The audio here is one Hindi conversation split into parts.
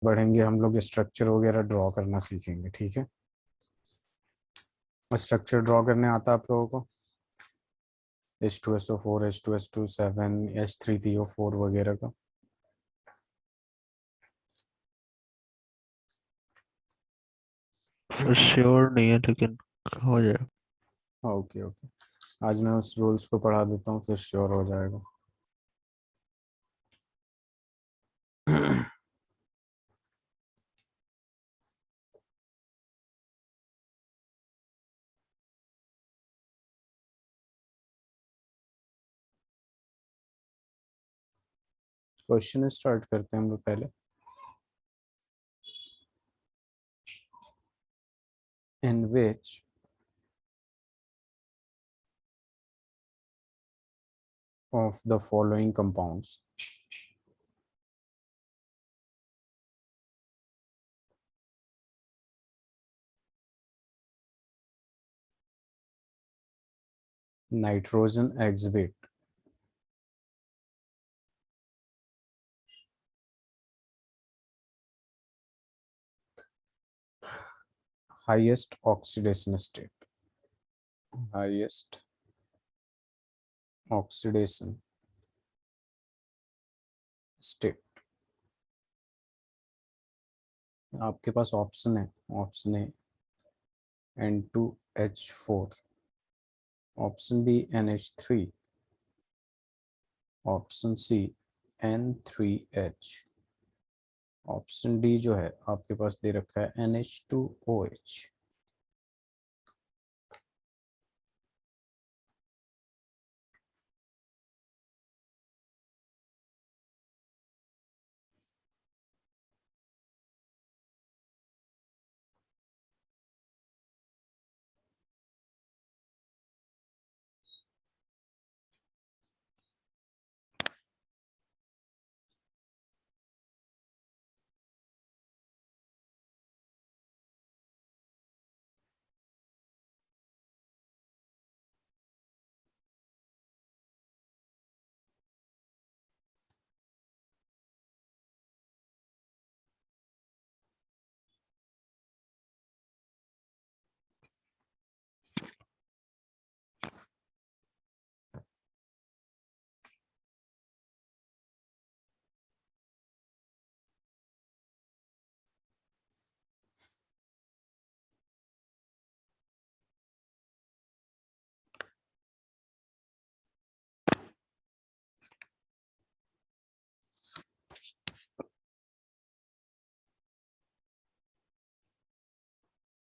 बढ़ेंगे हम लोग स्ट्रक्चर वगैरह ड्रॉ करना सीखेंगे, ठीक है। स्ट्रक्चर ड्रॉ करने आता है आप लोगों को? H2SO4, H2S2 7, H3PO4 वगैरह का। श्योर नहीं है लेकिन हो जाएगा। ओके ओके, आज मैं उस रूल्स को पढ़ा देता हूँ, फिर श्योर हो जाएगा। क्वेश्चन स्टार्ट करते हैं हम लोग पहले। इन विच of the following compounds nitrogen exhibit highest oxidation state? Highest oxidation state। आपके पास ऑप्शन है, option A N2H4, option B NH3, option C N3H, option D जो है आपके पास दे रखा है NH2OH।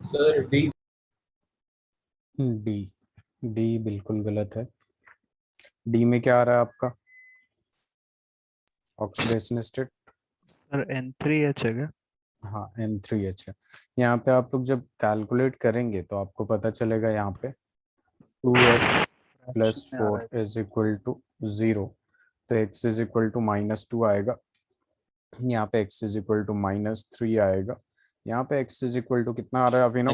Sir D. D, D बिल्कुल गलत है। डी में क्या आ रहा है आपका ऑक्सीडेशन स्टेट? सर N3H है क्या? हाँ N3H है। यहाँ पे आप लोग जब कैलकुलेट करेंगे तो आपको पता चलेगा यहाँ पे 2x फ्रैक्शन प्लस में आ रहा फोर है। इज इक्वल टू 0, तो x इज इक्वल टू -2 आएगा। यहाँ पे x इज इक्वल टू -3 आएगा। यहाँ पे x इज इक्वल टू कितना आ रहा है Abhinav?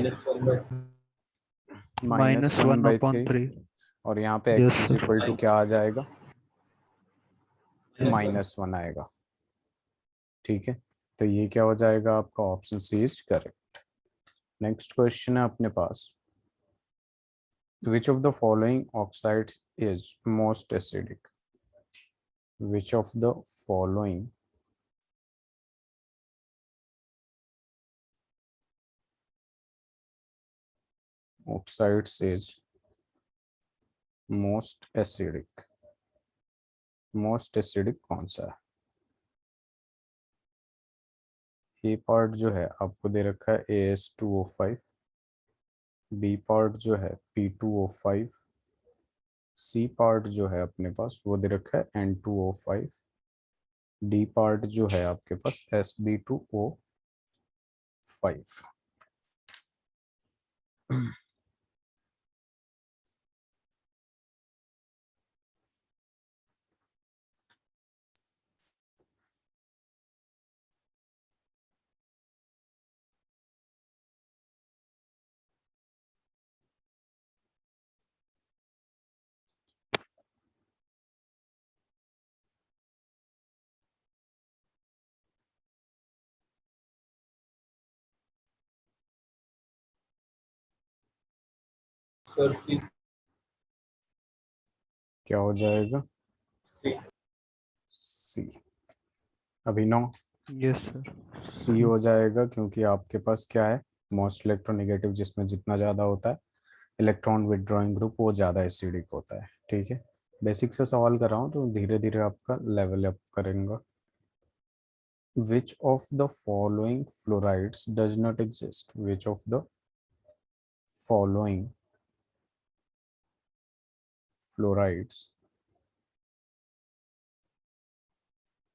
Minus one upon -1/3। Three और यहाँ पे yes x is sir. Equal to क्या आ जाएगा? -1 आएगा, ठीक है। तो ये क्या हो जाएगा आपका? Option C is correct. Next question है अपने पास, which of the following oxides is most acidic? Which of the following oxides is most acidic? most acidic कौन सा है? ए पार्ट जो है आपको दे रखा है AS2O5, बी पार्ट जो है P2O5, सी पार्ट जो है अपने पास वो दे रखा है N2O5, डी पार्ट जो है आपके पास Sb2O5। सर सी क्या हो जाएगा? सी सी। अभिनव, यस सर। सी हो जाएगा क्योंकि आपके पास क्या है, मोस्ट इलेक्ट्रोनेगेटिव, जिसमें जितना ज़्यादा होता है इलेक्ट्रॉन विदड्रॉइंग ग्रुप वो ज़्यादा एसिडिक होता है। ठीक है, बेसिक से सवाल कर रहा हूँ तो धीरे धीरे आपका लेवल अप करेंगे। Which of the following fluorides does not exist? Which of the following fluorides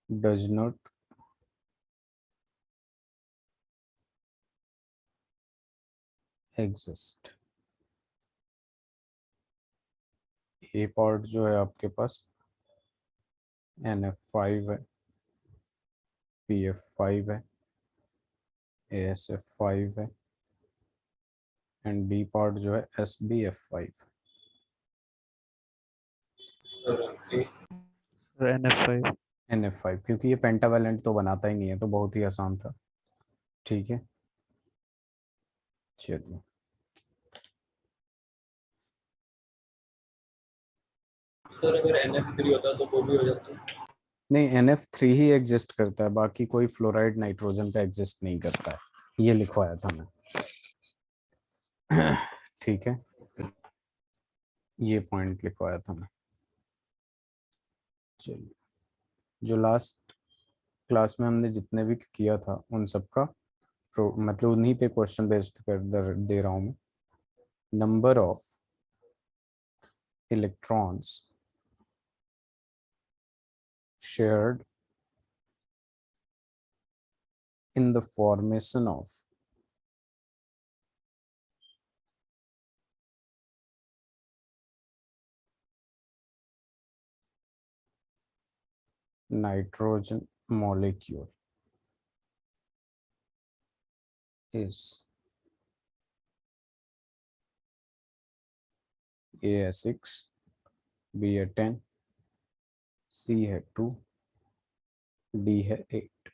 does not exist? A part जो है आपके पास NF5 है, PF5 है, ASF5 है, एंड डी पार्ट जो है SBF5। सर ए सर NF5। NF5 क्योंकि ये पेंटावेलेंट तो बनाता ही नहीं है, तो बहुत ही आसान था। ठीक है, चलिए सर अगर NF3 होता तो वो भी हो जाता। नहीं, NF3 ही एग्जिस्ट करता है, बाकी कोई फ्लोराइड नाइट्रोजन का एग्जिस्ट नहीं करता है, ये लिखवाया था मैं। ठीक है, ये पॉइंट लिखवाया था मैं। चलिए, जो लास्ट क्लास में हमने जितने भी किया था उन सब का मतलब उन्हीं पे क्वेश्चन बेस्ड कर दे रहा हूँ मैं। Number of electrons shared in the formation of nitrogen molecule is A है 6, B है 10, C है 2, D है 8।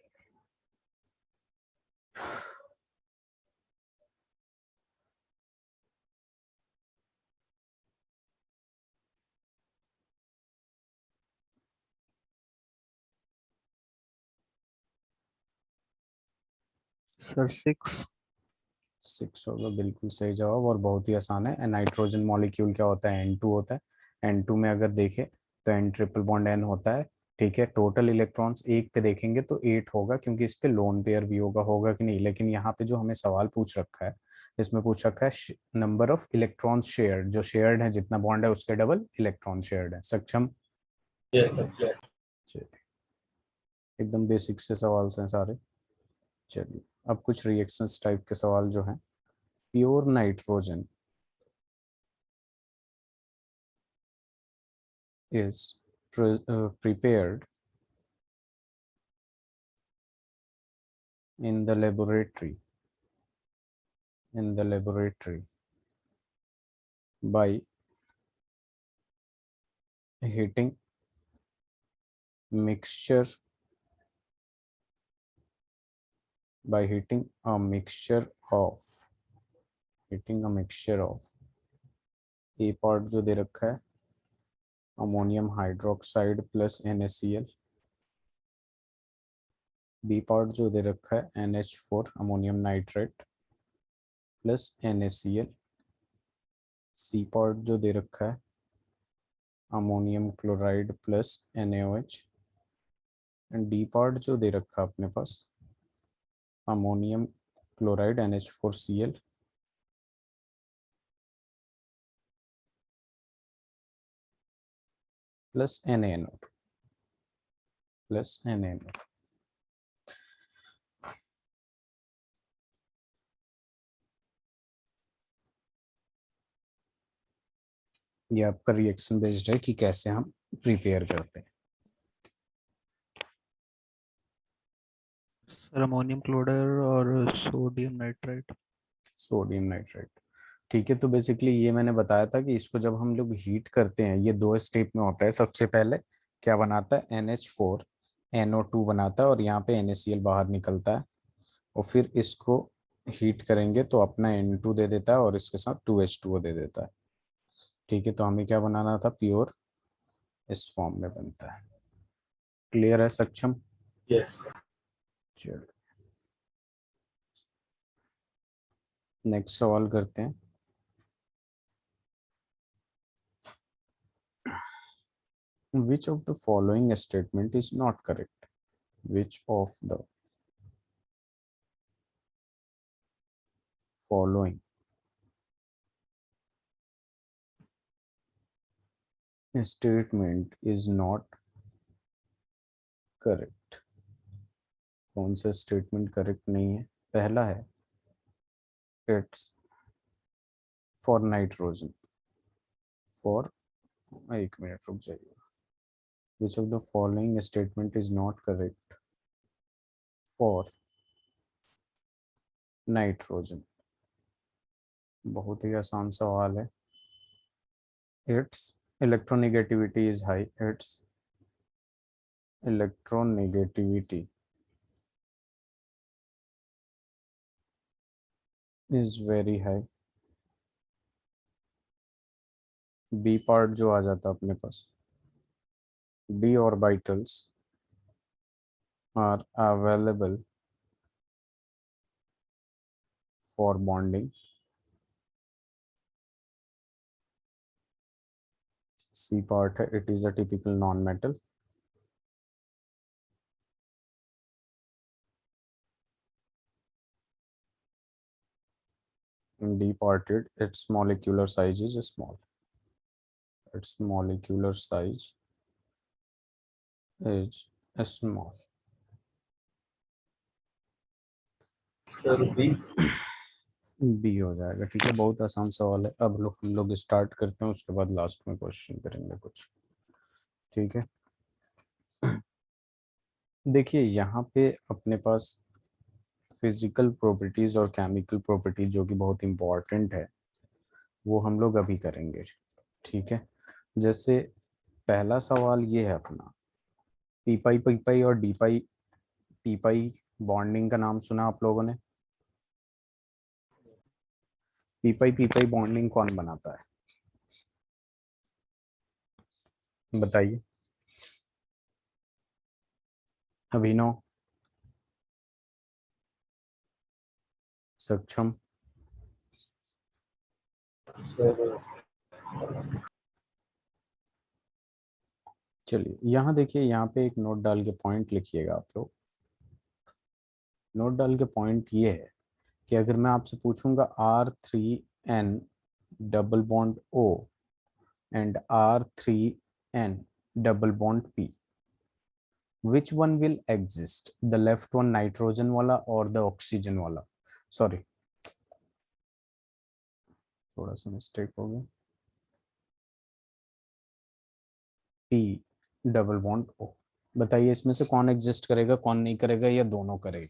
सर 6। 6 होगा, बिल्कुल सही जवाब, और बहुत ही आसान है। नाइट्रोजन मॉलिक्यूल क्या होता है? N2 होता है। N2 में अगर देखें तो N ट्रिपल बॉन्ड N होता है। ठीक है, टोटल इलेक्ट्रॉन्स एक पे देखेंगे तो 8 होगा, क्योंकि इस पे लोन पेयर भी होगा कि नहीं? लेकिन यहाँ पे जो हमें सवाल पूछ रखा है, इसमें पूछ रखा है नंबर ऑफ इलेक्ट्रॉन शेयर्ड, जो शेयर्ड है, जितना बॉन्ड है उसके डबल इलेक्ट्रॉन शेयर्ड है। सक्षम? Yes sir clear. चलिए, एकदम बेसिक से सवाल हैं सारे। चलिए, अब कुछ रिएक्शंस टाइप के सवाल जो हैं। Pure nitrogen is prepared in the laboratory by heating mixture a mixture of A part जो दे रखा है ammonium hydroxide plus NaCl, B part जो दे रखा है NH4 ammonium nitrate plus NaCl, C part जो दे रखा है ammonium chloride plus NaOH, and D part जो दे रखा है अपने पास ammonium chloride NH4Cl plus NaNO2 ये आपका रिएक्शन बेस्ड है कि कैसे हम प्रिपेयर करते हैं। सर अमोनियम क्लोराइड और सोडियम नाइट्राइट। ठीक है, तो बेसिकली ये मैंने बताया था कि इसको जब हम लोग हीट करते हैं, ये दो स्टेप में होता है। सबसे पहले क्या बनाता है? NH4 NO2 बनाता है, और यहाँ पे NaCl बाहर निकलता है, और फिर इसको हीट करेंगे तो अपना N2 दे देता है और इसके साथ 2H2O दे देता है। ठीक है, तो हमें क्या बनाना था, प्योर इस फॉर्म में बनता है। क्लियर है सक्षम? यस। चलो नेक्स्ट सवाल करते हैं। Which of the following statement is not correct? Which of the following statement is not correct? कौन सा स्टेटमेंट करेक्ट नहीं है? पहला है इट्स फॉर नाइट्रोजन, फॉर, एक मिनट रुक जाइए। Which of the following statement is not correct for nitrogen? बहुत ही आसान सवाल है। Its electronegativity is high, its electronegativity is very high. B part जो आ जाता अपने पास, d orbitals are available for bonding. C part है it is a typical non-metal. D parted its molecular size is small. Its molecular size is small. Sir B. B हो जाएगा। ठीक है, बहुत आसान सवाल है। अब हम लोग स्टार्ट करते हैं, उसके बाद लास्ट में क्वेश्चन करेंगे कुछ। ठीक है, देखिए यहाँ पे अपने पास फिजिकल प्रॉपर्टीज और केमिकल प्रॉपर्टीज जो कि बहुत इंपॉर्टेंट है, वो हम लोग अभी करेंगे। ठीक है, जैसे पहला सवाल ये है अपना, पी पाई पी पाई और D pi P pi bonding का नाम सुना आप लोगों ने? पी पाई बॉन्डिंग कौन बनाता है बताइए? अभिनव, सक्षम, सर चलिए यहाँ देखिए, यहाँ पे एक नोट डाल के पॉइंट लिखिएगा आप लोग। नोट डाल के पॉइंट ये है कि अगर मैं आपसे पूछूंगा R3N double bond O and R3N double bond P, which one will exist, the left one nitrogen वाला और the ऑक्सीजन वाला? सॉरी, थोड़ा सा मिस्टेक हो गया। P डबल बॉन्ड O, बताइए इसमें से कौन एग्जिस्ट करेगा, कौन नहीं करेगा, या दोनों करेगा?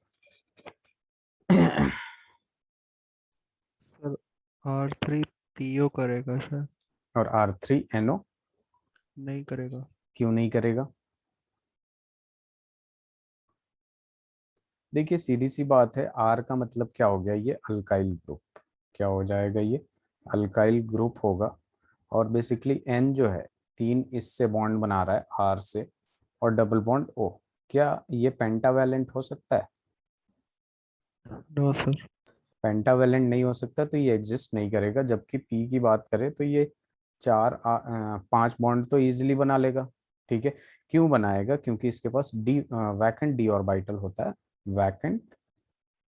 सर R3PO करेगा सर। और R3NO नहीं करेगा। क्यों नहीं करेगा? देखिए सीधी सी बात है, R का मतलब क्या हो गया, ये अल्काइल ग्रुप। क्या हो जाएगा, ये अल्काइल ग्रुप होगा। और बेसिकली N जो है, 3 इससे बॉन्ड बना रहा है R से, और डबल बॉन्ड O, क्या ये पेंटावेलेंट हो सकता है? No sir. पेंटावेलेंट नहीं हो सकता, तो ये एग्जिस्ट नहीं करेगा। जबकि P की बात करें तो ये 5 बॉन्ड तो इजीली बना लेगा। ठीक है, क्यों बनाएगा? क्योंकि इसके पास वैकेंट डी ऑर्बिटल होता है, वैकेंट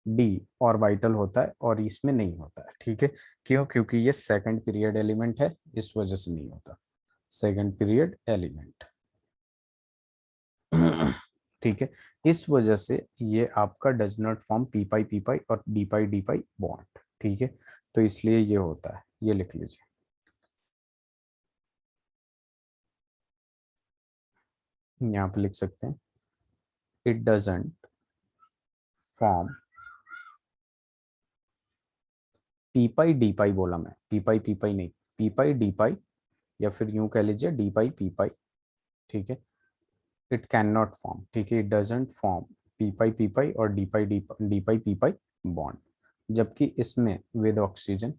डी ऑर्बिटल होता है, और इसमें नहीं होता है। ठीक है, क्यों? क्योंकि ये सेकंड पीरियड एलिमेंट है, इस वजह से नहीं होता, सेकंड पीरियड एलिमेंट। ठीक है, इस वजह से ये आपका डज नॉट फॉर्म पी पाई और डी पाई बॉन्ड। ठीक है, तो इसलिए ये होता है, ये लिख लीजिए। यहाँ पे लिख सकते हैं इट डजंट फॉर्म पी पाई बोला मैं, पी पाई नहीं, डी पाई, या फिर यूं कह लीजिए डी पाई पी पाई। ठीक है, इट कैन नॉट फॉर्म, ठीक है, इट डजंट फॉर्म पी पाई और D pi P pi bond. जबकि इसमें विद ऑक्सीजन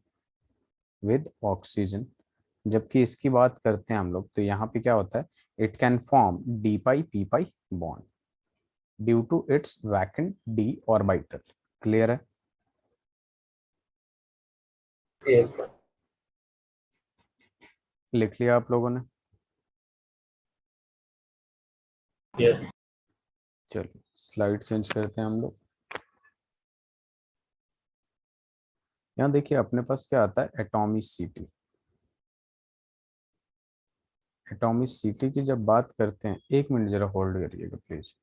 जबकि इसकी बात करते हैं हम लोग तो यहाँ पे क्या होता है, it can form D pi P pi bond due to its vacant D orbital. Clear है? Yes sir. लिख लिया आप लोगों ने? यस। चलिए स्लाइड चेंज करते हैं हम लोग। यहाँ देखिए अपने पास क्या आता है, एटॉमिसिटी। एटॉमिसिटी की जब बात करते हैं, एक मिनट जरा होल्ड करिएगा प्लीज।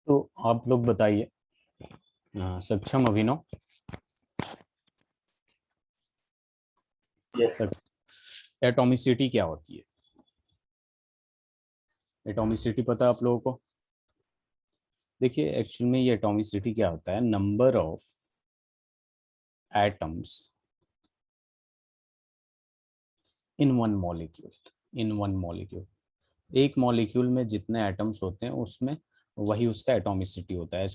तो आप लोग बताइए, सक्षम अभिनव, यस। एटॉमिसिटी क्या होती है? एटॉमिसिटी पता है आप लोगों को? देखिए एक्चुअल में ये एटॉमिसिटी क्या होता है, number of atoms in one molecule. In one molecule, एक मॉलिक्यूल में जितने एटम्स होते हैं उसमें वही उसका एटॉमिसिटी होता है।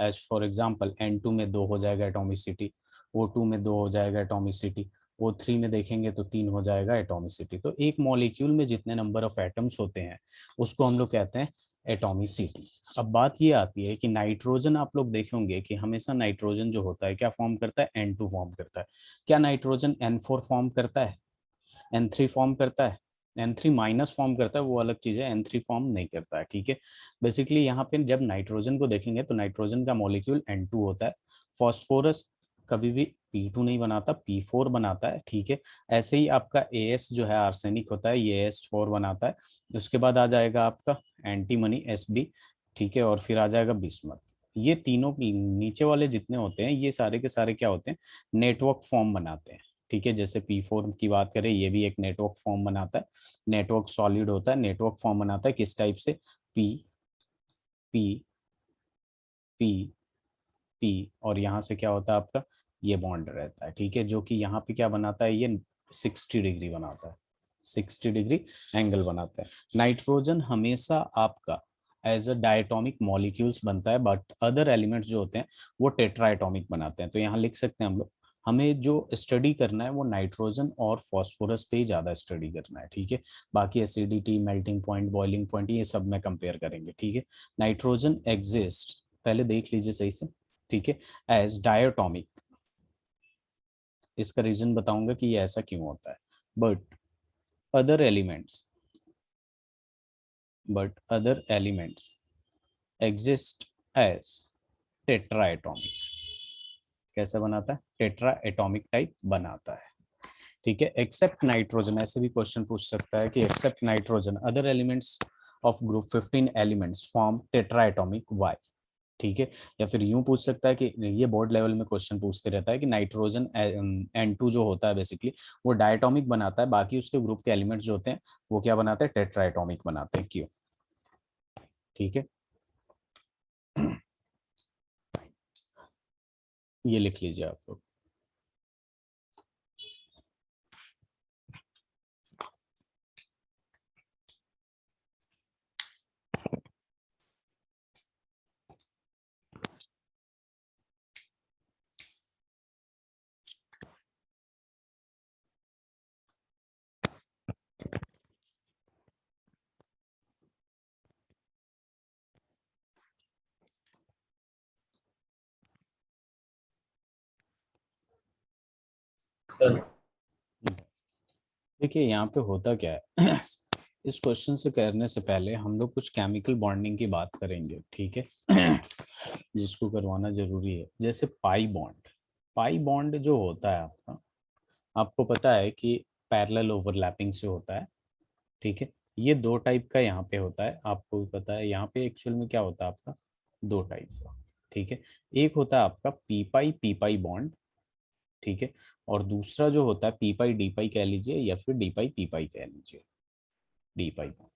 एज फॉर एग्जांपल N2 में 2 हो जाएगा एटॉमिसिटी, O2 में 2 हो जाएगा एटॉमिसिटी, O3 में देखेंगे तो 3 हो जाएगा एटॉमिसिटी। तो एक मॉलिक्यूल में जितने नंबर ऑफ एटम्स होते हैं उसको हम लोग कहते हैं एटॉमिसिटी। अब बात ये आती है कि नाइट्रोजन, आप लोग देखेंगे कि हमेशा नाइट्रोजन जो होता है क्या फॉर्म करता है, N2 फॉर्म करता है। क्या नाइट्रोजन N4 फॉर्म करता है, N3 फॉर्म करता है? N3 माइनस फॉर्म करता है, वो अलग चीज है, N3 फॉर्म नहीं करता है। ठीक है, बेसिकली यहाँ पे जब नाइट्रोजन को देखेंगे तो नाइट्रोजन का मॉलिक्यूल N2 होता है। फॉस्फोरस कभी भी P2 नहीं बनाता, P4 बनाता है। ठीक है, ऐसे ही आपका AS जो है आर्सेनिक होता है, ये AS4 बनाता है। उसके बाद आ जाएगा आपका एंटीमनी SB। ठीक है, और फिर आ जाएगा बिस्मथ। ये तीनों नीचे वाले जितने होते हैं ये सारे के सारे क्या होते हैं, नेटवर्क फॉर्म बनाते हैं। ठीक है, जैसे P4 की बात करें, ये भी एक नेटवर्क फॉर्म बनाता है। नेटवर्क सॉलिड होता है, नेटवर्क फॉर्म बनाता है किस टाइप से, P P P P, और यहाँ से क्या होता है आपका, ये बॉन्ड रहता है। ठीक है, जो कि यहाँ पे क्या बनाता है, ये 60 डिग्री बनाता है, 60 डिग्री एंगल बनाता है। नाइट्रोजन हमेशा आपका एज अ डायटोमिक मॉलिक्यूल्स बनता है, बट अदर एलिमेंट्स जो होते हैं वो टेट्राएटॉमिक बनाते हैं। तो यहाँ लिख सकते हैं हम लोग, हमें जो स्टडी करना है वो नाइट्रोजन और फॉस्फोरस पे ही ज्यादा स्टडी करना है। ठीक है, बाकी acidity, melting point, boiling point, ये सब में कंपेयर करेंगे। ठीक है, नाइट्रोजन एग्जिस्ट, पहले देख लीजिए सही से। ठीक है, एज डायटोमिक, इसका रीजन बताऊंगा कि ये ऐसा क्यों होता है। But other elements but other elements exist as tetratomic. कैसा बनाता है, टेट्रा एटॉमिक टाइप बनाता है। ठीक है, एक्सेप्ट नाइट्रोजन, ऐसे भी क्वेश्चन पूछ सकता है कि except nitrogen other elements of group 15 elements form tetra atomic why. ठीक है, या फिर यूं पूछ सकता है कि ये बोर्ड लेवल में क्वेश्चन पूछते रहता है कि नाइट्रोजन N2 जो होता है बेसिकली वो डायटोमिक बनाता है, बाकी उसके ग्रुप के एलिमेंट्स जो होते हैं वो क्या बनाते हैं, टेट्रा एटॉमिक बनाते हैं, क्यों? ठीक है, ये लिख लीजिए आप लोग। सर। देखिए यहाँ पे होता क्या है इस क्वेश्चन से करने से पहले हम लोग कुछ केमिकल बॉन्डिंग की बात करेंगे। ठीक है जिसको करवाना जरूरी है, जैसे पाई बॉन्ड। पाई बॉन्ड जो होता है आपका, आपको पता है कि पैरेलल ओवरलैपिंग से होता है, ठीक है। ये दो टाइप का यहाँ पे होता है, आपको भी पता है। यहाँ पे एक्चुअल में क्या होता है आपका, दो टाइप का, ठीक है। एक होता है आपका पी पाई पी पाई बॉन्ड, ठीक है, और दूसरा जो होता है पी पाई डी पाई कह लीजिए या फिर डी पाई पी पाई कह लीजिए, डी पाई बॉन्ड।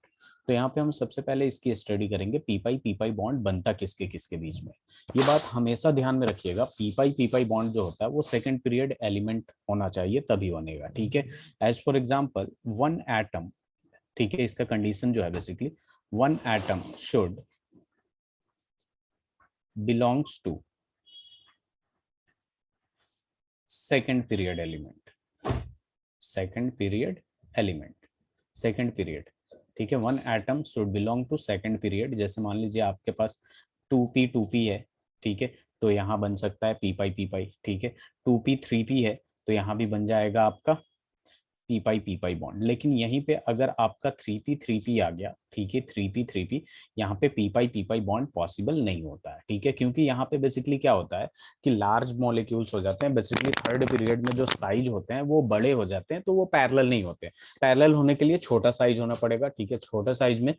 तो यहाँ पे हम सबसे पहले इसकी स्टडी करेंगे, पी पाई बॉन्ड बनता किसके किसके बीच में। ये बात हमेशा ध्यान में रखिएगा, पी पाई बॉन्ड जो होता है वो सेकंड पीरियड एलिमेंट होना चाहिए तभी बनेगा, ठीक है। As for example one atom, ठीक है, इसका कंडीशन जो है basically one atom should belongs to second period element, second period element, second period, ठीक है। One atom should belong to second period. जैसे मान लीजिए आपके पास 2p है, ठीक है, तो यहाँ बन सकता है पी पाई, ठीक है। 2p 3p है तो यहाँ भी बन जाएगा आपका पी पाई बॉन्ड। लेकिन यहीं पे अगर आपका 3p आ गया, ठीक है, 3p यहाँ पे पी पाई बॉन्ड पॉसिबल नहीं होता है, ठीक है, क्योंकि यहाँ पे बेसिकली क्या होता है कि लार्ज मॉलिक्यूल्स हो जाते हैं। बेसिकली थर्ड पीरियड में जो साइज होते हैं वो बड़े हो जाते हैं, तो वो पैरेलल नहीं होते। पैरेलल होने के लिए छोटा साइज होना पड़ेगा, ठीक है। छोटा साइज में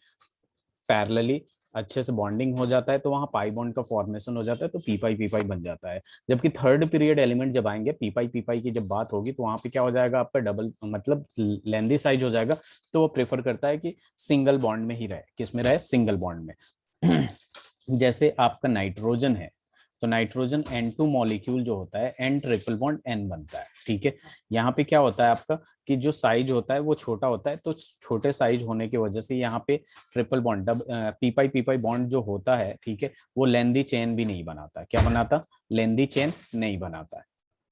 पैरेलली अच्छे से बॉन्डिंग हो जाता है, तो वहां पाई बॉन्ड का फॉर्मेशन हो जाता है, तो पी पाई बन जाता है। जबकि थर्ड पीरियड एलिमेंट जब आएंगे पी पाई की जब बात होगी, तो वहां पे क्या हो जाएगा आपका डबल, मतलब लेंदी साइज हो जाएगा। तो वो प्रेफर करता है कि सिंगल बॉन्ड में ही रहे, किस में रहे, सिंगल बॉन्ड में। जैसे आपका नाइट्रोजन है, तो नाइट्रोजन N2 मॉलिक्यूल जो होता है N ट्रिपल बॉन्ड N बनता है, ठीक है। यहाँ पे क्या होता है आपका कि जो साइज होता है वो छोटा होता है, तो छोटे साइज होने की वजह से यहाँ पे triple bond P pi bond जो होता है, ठीक है, वो लेंदी चेन भी नहीं बनाता। क्या बनाता, लेंदी चेन नहीं बनाता है,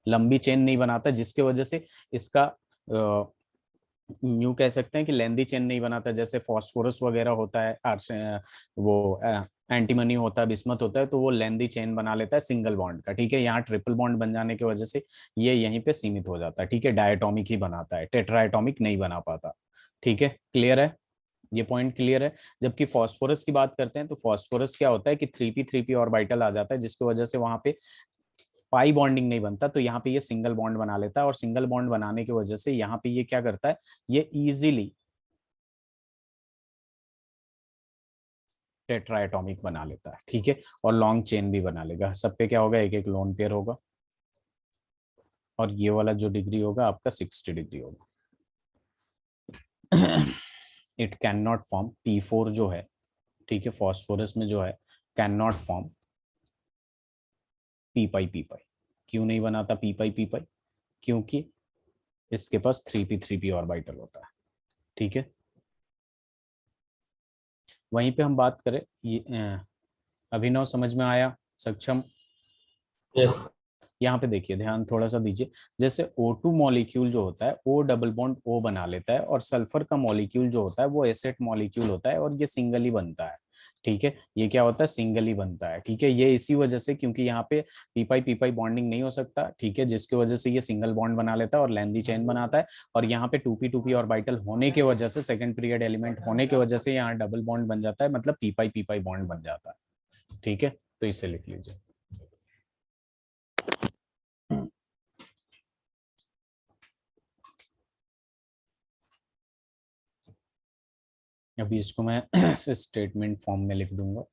लंबी चेन नहीं बनाता, जिसकी वजह से इसका यूं कह सकते हैं कि लेंदी चेन नहीं बनाता। जैसे फास्फोरस वगैरह होता है, वो एंटीमनी होता है, बिस्मथ होता है, तो वो लेंदी चेन बना लेता है सिंगल बॉन्ड का, ठीक है। यहाँ ट्रिपल बॉन्ड बन जाने की वजह से ये यहीं पे सीमित हो जाता है, ठीक है। डायटोमिक ही बनाता है, टेट्राएटॉमिक नहीं बना पाता, ठीक है। क्लियर है, ये पॉइंट क्लियर है। जबकि फास्फोरस की बात करते हैं तो फास्फोरस क्या होता है कि 3p ऑर्बिटल आ जाता है, जिसकी वजह से वहां पे पाई बॉन्डिंग नहीं बनता, तो यहाँ पे ये सिंगल बॉन्ड बना लेता है। और सिंगल बॉन्ड बनाने की वजह से यहाँ पे ये क्या करता है, ये इजीली टेट्राएटॉमिक बना लेता है, ठीक है। और लॉन्ग चेन भी बना लेगा। सब पे क्या होगा, एक एक लोन पेयर होगा, और ये वाला जो डिग्री होगा आपका 60 डिग्री होगा। It can not form P4 जो है, ठीक है, फॉस्फोरस में जो है कैन नॉट फॉर्म पी पाई। क्यों नहीं बनाता पी पाई? क्योंकि इसके पास 3p ऑर्बिटल होता है, ठीक है। वहीं पे हम बात करें, ये अभिनव समझ में आया, सक्षम? यस यहाँ पे देखिए, ध्यान थोड़ा सा दीजिए। जैसे O2 मॉलिक्यूल जो होता है O डबल बॉन्ड O बना लेता है, और सल्फर का मॉलिक्यूल जो होता है वो एसेट मॉलिक्यूल होता है, और ये सिंगल ही बनता है, ठीक है। ये क्या होता है, सिंगल ही बनता है, ठीक है। ये इसी वजह से, क्योंकि यहाँ पे पी पाई बॉन्डिंग नहीं हो सकता, ठीक है, जिसकी वजह से ये सिंगल बॉन्ड बना लेता है और लेंदी चेन बनाता है। और यहाँ पे 2p ऑर्बिटल होने की वजह से, सेकंड पीरियड एलिमेंट होने की वजह से यहाँ डबल बॉन्ड बन जाता है, मतलब पी पाई बॉन्ड बन जाता है, ठीक है। तो इसे लिख लीजिए। अभी इसको मैं स्टेटमेंट फॉर्म में लिख दूंगा।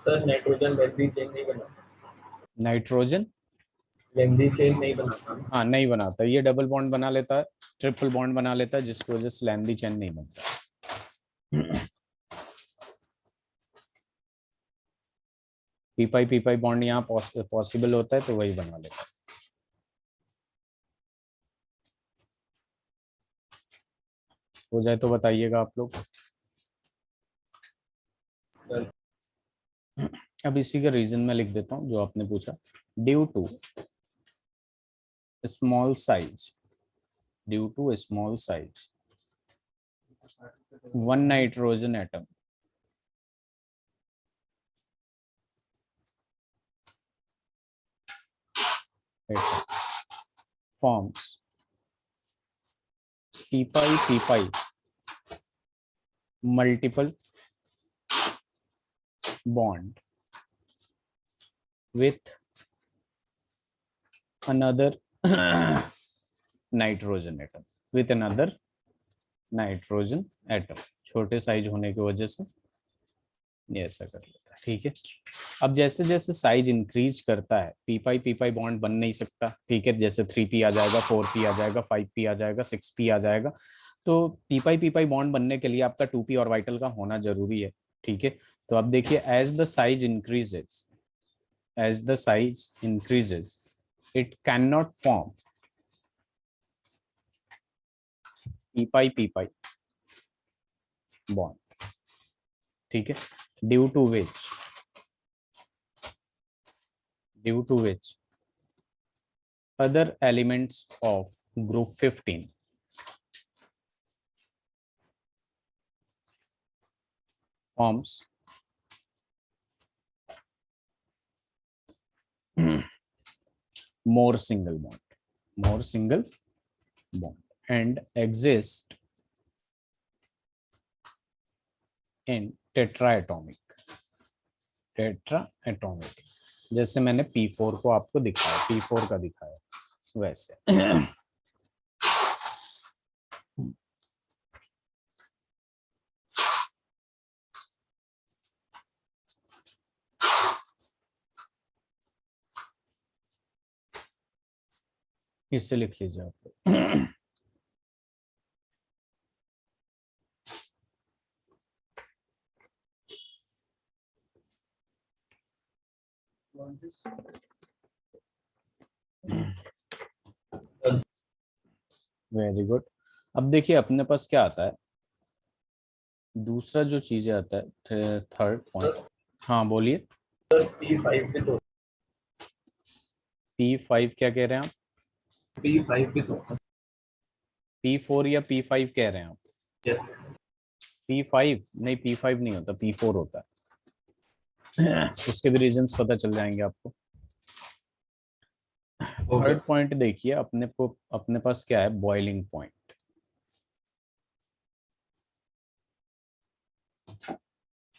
सर, नाइट्रोजन लेंदी चेन नहीं बनाता, नाइट्रोजन, लेंदी चेन नहीं बनाता। हाँ, नहीं बनाता। ये डबल बॉन्ड बना लेता है, ट्रिपल बॉन्ड बना लेता है, जिसकी वजह से लैंदी चेन नहीं बनता। पी पाई बॉन्ड यहाँ पॉसिबल होता है, तो वही बना लेता है। हो जाए तो बताइएगा आप लोग। अब इसी का रीजन मैं लिख देता हूँ जो आपने पूछा। Due to small size, due to small size, one nitrogen atom forms p pi multiple bond with another nitrogen atom, with another nitrogen atom। छोटे साइज होने की वजह से ये ऐसा कर लेता है, ठीक है। अब जैसे जैसे साइज इंक्रीज करता है, पी पाई बॉन्ड बन नहीं सकता, ठीक है। जैसे 3p आ जाएगा, 4p आ जाएगा, 5p आ जाएगा, 6p आ जाएगा। तो पी पाई बॉन्ड बनने के लिए आपका 2p ऑर्बिटल का होना जरूरी है, ठीक है। तो अब देखिए, as the size increases, as the size increases it can not form P pi bond, ठीक है। Due to which other elements of group 15 forms more single bond and exist in tetraatomic, जैसे मैंने P4 को आपको दिखाया, P4 का दिखाया वैसे। इससे लिख लीजिए आप लोग। Very good. अब देखिए अपने पास क्या आता है, दूसरा जो चीज आता है, थर्ड पॉइंट। हाँ बोलिए। सर P5 पे तो P5 क्या कह रहे हैं आप? P5 पे तो P4 या P5 कह रहे हैं आप? yes, P5 नहीं, P5 नहीं होता, P4 होता है। उसके भी रीजंस पता चल जाएंगे आपको। हो थर्ड गया। पॉइंट देखिए, अपने पास क्या है, बॉइलिंग पॉइंट।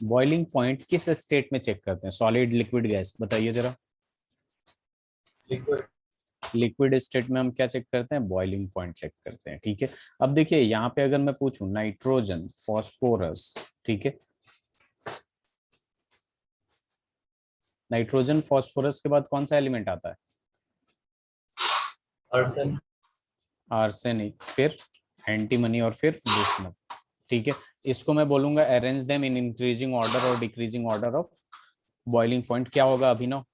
बॉइलिंग पॉइंट किस स्टेट में चेक करते हैं, सॉलिड, लिक्विड, गैस, बताइए जरा। लिक्विड लिक्विड स्टेट में हम क्या चेक करते हैं, बॉइलिंग पॉइंट चेक करते हैं, ठीक है। अब देखिए यहाँ पे अगर मैं पूछूं नाइट्रोजन, फॉस्फोरस, ठीक है, नाइट्रोजन फॉस्फोरस के बाद कौन सा एलिमेंट आता है? आर्सन आर्सेनिक, फिर एंटीमनी और फिर दुश्मन, ठीक है। इसको मैं बोलूंगा arrange them in increasing order और decreasing order of boiling point. क्या होगा अभिनव?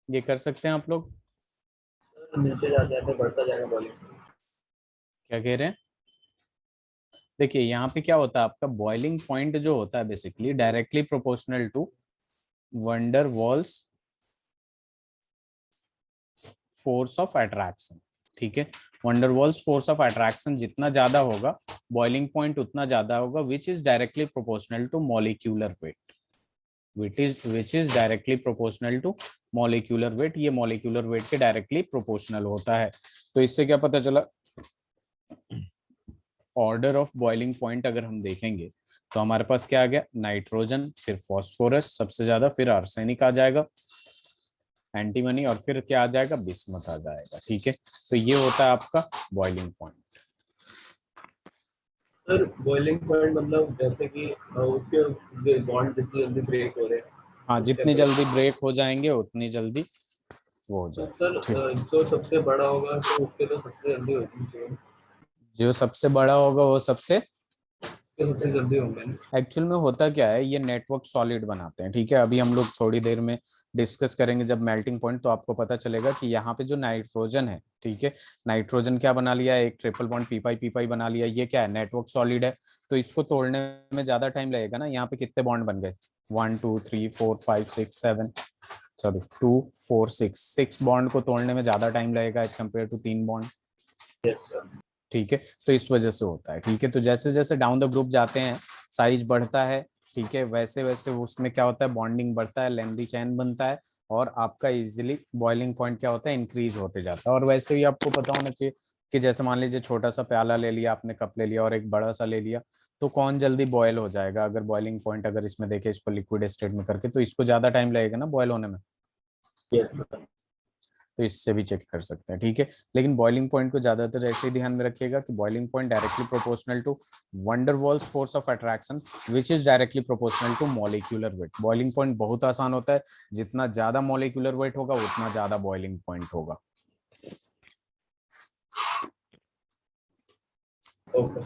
ये कर सकते हैं आप लोग? नीचे जाते जाते बढ़ता जाएगा वॉल्यूम। क्या कह रहे हैं? देखिए यहाँ पे क्या होता है, आपका बॉइलिंग पॉइंट जो होता है basically directly proportional to van der Waals force of attraction, ठीक है। वंडरवॉल्स फोर्स ऑफ अट्रैक्शन जितना ज्यादा होगा, बॉइलिंग पॉइंट उतना ज्यादा होगा, which is directly proportional to molecular weight, which is directly proportional to molecular weight. ये मॉलिक्यूलर वेट के डायरेक्टली प्रोपोर्शनल होता है। तो इससे क्या पता चला, ऑर्डर ऑफ बॉइलिंग पॉइंट अगर हम देखेंगे तो हमारे पास क्या आ गया, नाइट्रोजन, फिर फॉस्फोरस सबसे ज्यादा, फिर आर्सेनिक आ जाएगा, एंटीमनी और फिर क्या आ जाएगा, बिस्मथ आ जाएगा। ठीक है, तो ये होता है आपका boiling point. Sir boiling point मतलब जैसे कि उसके बॉन्ड जितनी जल्दी ब्रेक हो रहे हैं हाँ, उस जितनी टेम्परेचर। जल्दी ब्रेक हो जाएंगे उतनी जल्दी वो हो तो जाएगा। सर ठीक, जो सबसे बड़ा होगा तो उसके तो सबसे जल्दी होनी चाहिए, जो सबसे बड़ा होगा वो सबसे, तो सबसे जल्दी होंगे ना। एक्चुअल में होता क्या है, ये नेटवर्क सॉलिड बनाते हैं। ठीक है, अभी हम लोग थोड़ी देर में डिस्कस करेंगे जब मेल्टिंग पॉइंट, तो आपको पता चलेगा कि यहाँ पे जो नाइट्रोजन है, ठीक है, नाइट्रोजन क्या बना लिया है, एक ट्रिपल बॉन्ड पी पाई बना लिया, ये क्या है, नेटवर्क सॉलिड है। तो इसको तोड़ने में ज्यादा टाइम लगेगा ना। यहाँ पे कितने बॉन्ड बन गए, 1 2 3 4 5 6 7, सॉरी 2 4 6 बॉन्ड को तोड़ने में ज्यादा टाइम लगेगा as compare to 3 bond. Yes sir. ठीक है, तो इस वजह से होता है। ठीक है, तो जैसे जैसे डाउन द ग्रुप जाते हैं साइज बढ़ता है, ठीक है, वैसे वैसे उसमें क्या होता है, बॉन्डिंग बढ़ता है, लेंथी चैन बनता है, और आपका इजीली बॉइलिंग पॉइंट क्या होता है, इंक्रीज होते जाता है। और वैसे भी आपको पता होना चाहिए कि जैसे मान लीजिए छोटा सा प्याला ले लिया आपने, कप ले लिया, और एक बड़ा सा ले लिया, तो कौन जल्दी बॉयल हो जाएगा, अगर बॉइलिंग पॉइंट अगर इसमें देखे इसको लिक्विड स्टेट में करके, तो इसको ज्यादा टाइम लगेगा ना बॉयल होने में। Yes sir. तो इससे भी चेक कर सकते हैं। ठीक है, लेकिन बॉइलिंग पॉइंट को ज्यादातर ऐसे ही ध्यान में रखिएगा कि boiling point directly proportional to van der Waals force of attraction which is directly proportional to molecular weight. Boiling point बहुत आसान होता है, जितना ज्यादा मॉलिक्यूलर वेट होगा उतना ज्यादा बॉइलिंग पॉइंट होगा। ओके।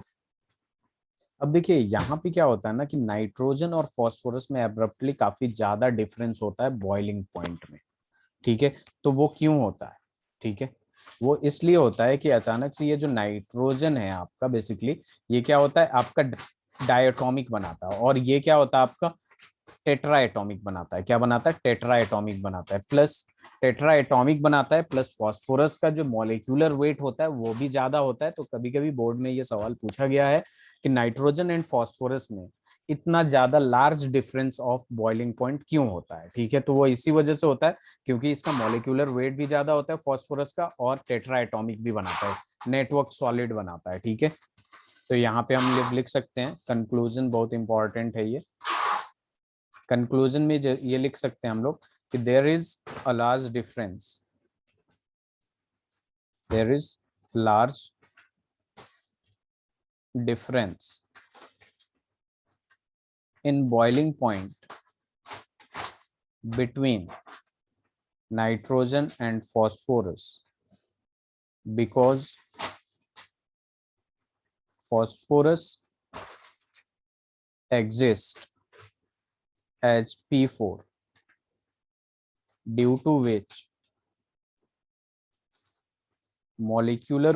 अब देखिए यहाँ पे क्या होता है ना कि नाइट्रोजन और फास्फोरस में एब्रप्टली काफी ज्यादा डिफरेंस होता है बॉइलिंग पॉइंट में। ठीक है, तो वो क्यों होता है, ठीक है, वो इसलिए होता है कि अचानक से ये जो नाइट्रोजन है आपका, बेसिकली ये क्या होता है आपका, डायटोमिक बनाता है, और ये क्या होता है आपका, टेट्रा एटॉमिक बनाता है। क्या बनाता है, टेट्रा एटॉमिक बनाता है, प्लस टेट्रा एटॉमिक बनाता है, प्लस फास्फोरस का जो मॉलिक्यूलर वेट होता है वो भी ज्यादा होता है। तो कभी कभी बोर्ड में ये सवाल पूछा गया है कि नाइट्रोजन एंड फास्फोरस में इतना ज्यादा large difference of boiling point क्यों होता है। ठीक है, तो वो इसी वजह से होता है क्योंकि इसका मॉलिक्यूलर वेट भी ज्यादा होता है फास्फोरस का, और टेट्रा एटॉमिक भी बनाता है, नेटवर्क सॉलिड बनाता है। ठीक है, तो यहाँ पे हम लिख सकते हैं, कंक्लूजन बहुत इंपॉर्टेंट है ये। कंक्लूजन में ये लिख सकते हैं हम लोग कि there is a large difference, there is large difference in boiling point between nitrogen and phosphorus because phosphorus exists as P4, due to which molecular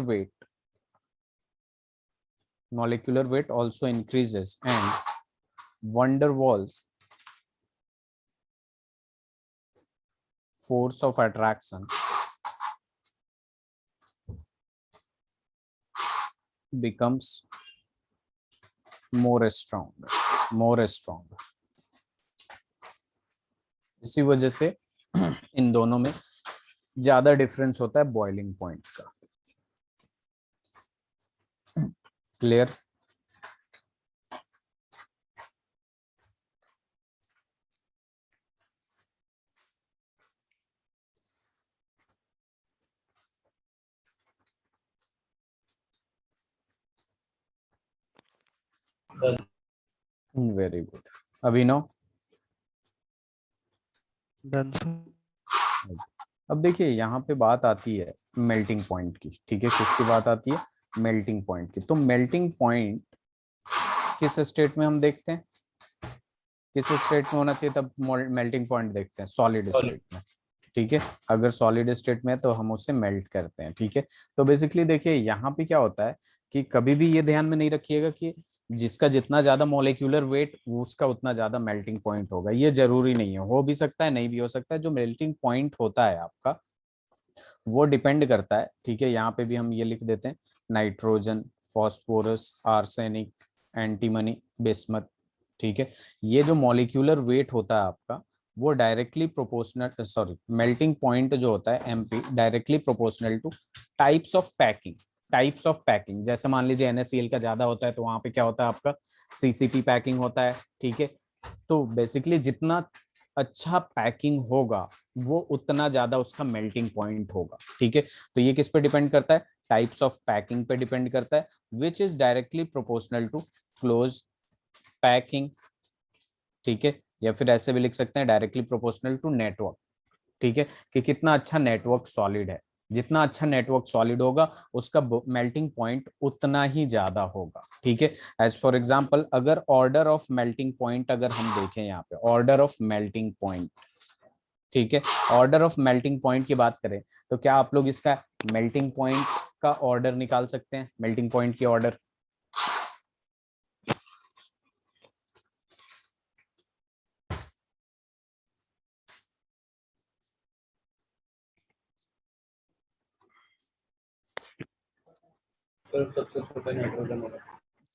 weight also increases, and van der Waals force of attraction becomes more strong। इसी वजह से इन दोनों में ज्यादा डिफरेंस होता है बॉइलिंग पॉइंट का। Clear? Very good. Abhinav, done sir. अब देखिए यहाँ पे बात आती है मेल्टिंग पॉइंट की। ठीक है, किसकी बात आती है, मेल्टिंग पॉइंट की। तो मेल्टिंग पॉइंट किस स्टेट में हम देखते हैं, किस स्टेट में होना चाहिए तब मेल्टिंग पॉइंट देखते हैं, सॉलिड स्टेट में। ठीक है, अगर सॉलिड स्टेट में है तो हम उसे मेल्ट करते हैं। ठीक है, तो बेसिकली देखिए यहाँ पे क्या होता है कि कभी भी ये ध्यान में नहीं रखिएगा कि जिसका जितना ज्यादा मॉलिक्यूलर वेट उसका उतना ज्यादा मेल्टिंग पॉइंट होगा। ये जरूरी नहीं है, हो भी सकता है नहीं भी हो सकता है। जो मेल्टिंग पॉइंट होता है आपका वो डिपेंड करता है। ठीक है, यहाँ पे भी हम ये लिख देते हैं, nitrogen, phosphorus, arsenic, antimony, bismuth. ठीक है, ये जो मॉलिक्यूलर वेट होता है आपका वो directly proportional, sorry, melting point जो होता है MP directly proportional two types of packing. Types of packing, जैसे मान लीजिए NaCl का ज्यादा होता है तो वहां पे क्या होता है आपका CCP पैकिंग होता है। ठीक है, तो बेसिकली जितना अच्छा पैकिंग होगा वो उतना ज्यादा उसका मेल्टिंग पॉइंट होगा। ठीक है, तो ये किस पे डिपेंड करता है, टाइप्स ऑफ पैकिंग पे डिपेंड करता है, which is directly proportional to close packing. ठीक है, या फिर ऐसे भी लिख सकते हैं डायरेक्टली प्रोपोर्शनल टू नेटवर्क। ठीक है, कि कितना अच्छा नेटवर्क सॉलिड है, जितना अच्छा नेटवर्क सॉलिड होगा उसका मेल्टिंग पॉइंट उतना ही ज्यादा होगा। ठीक है, एज फॉर एग्जांपल अगर ऑर्डर ऑफ मेल्टिंग पॉइंट अगर हम देखें यहाँ पे ऑर्डर ऑफ मेल्टिंग पॉइंट, ठीक है, ऑर्डर ऑफ मेल्टिंग पॉइंट की बात करें तो क्या आप लोग इसका मेल्टिंग पॉइंट का ऑर्डर निकाल सकते हैं, मेल्टिंग पॉइंट की ऑर्डर? सर सबसे छोटा नाइट्रोजन होगा।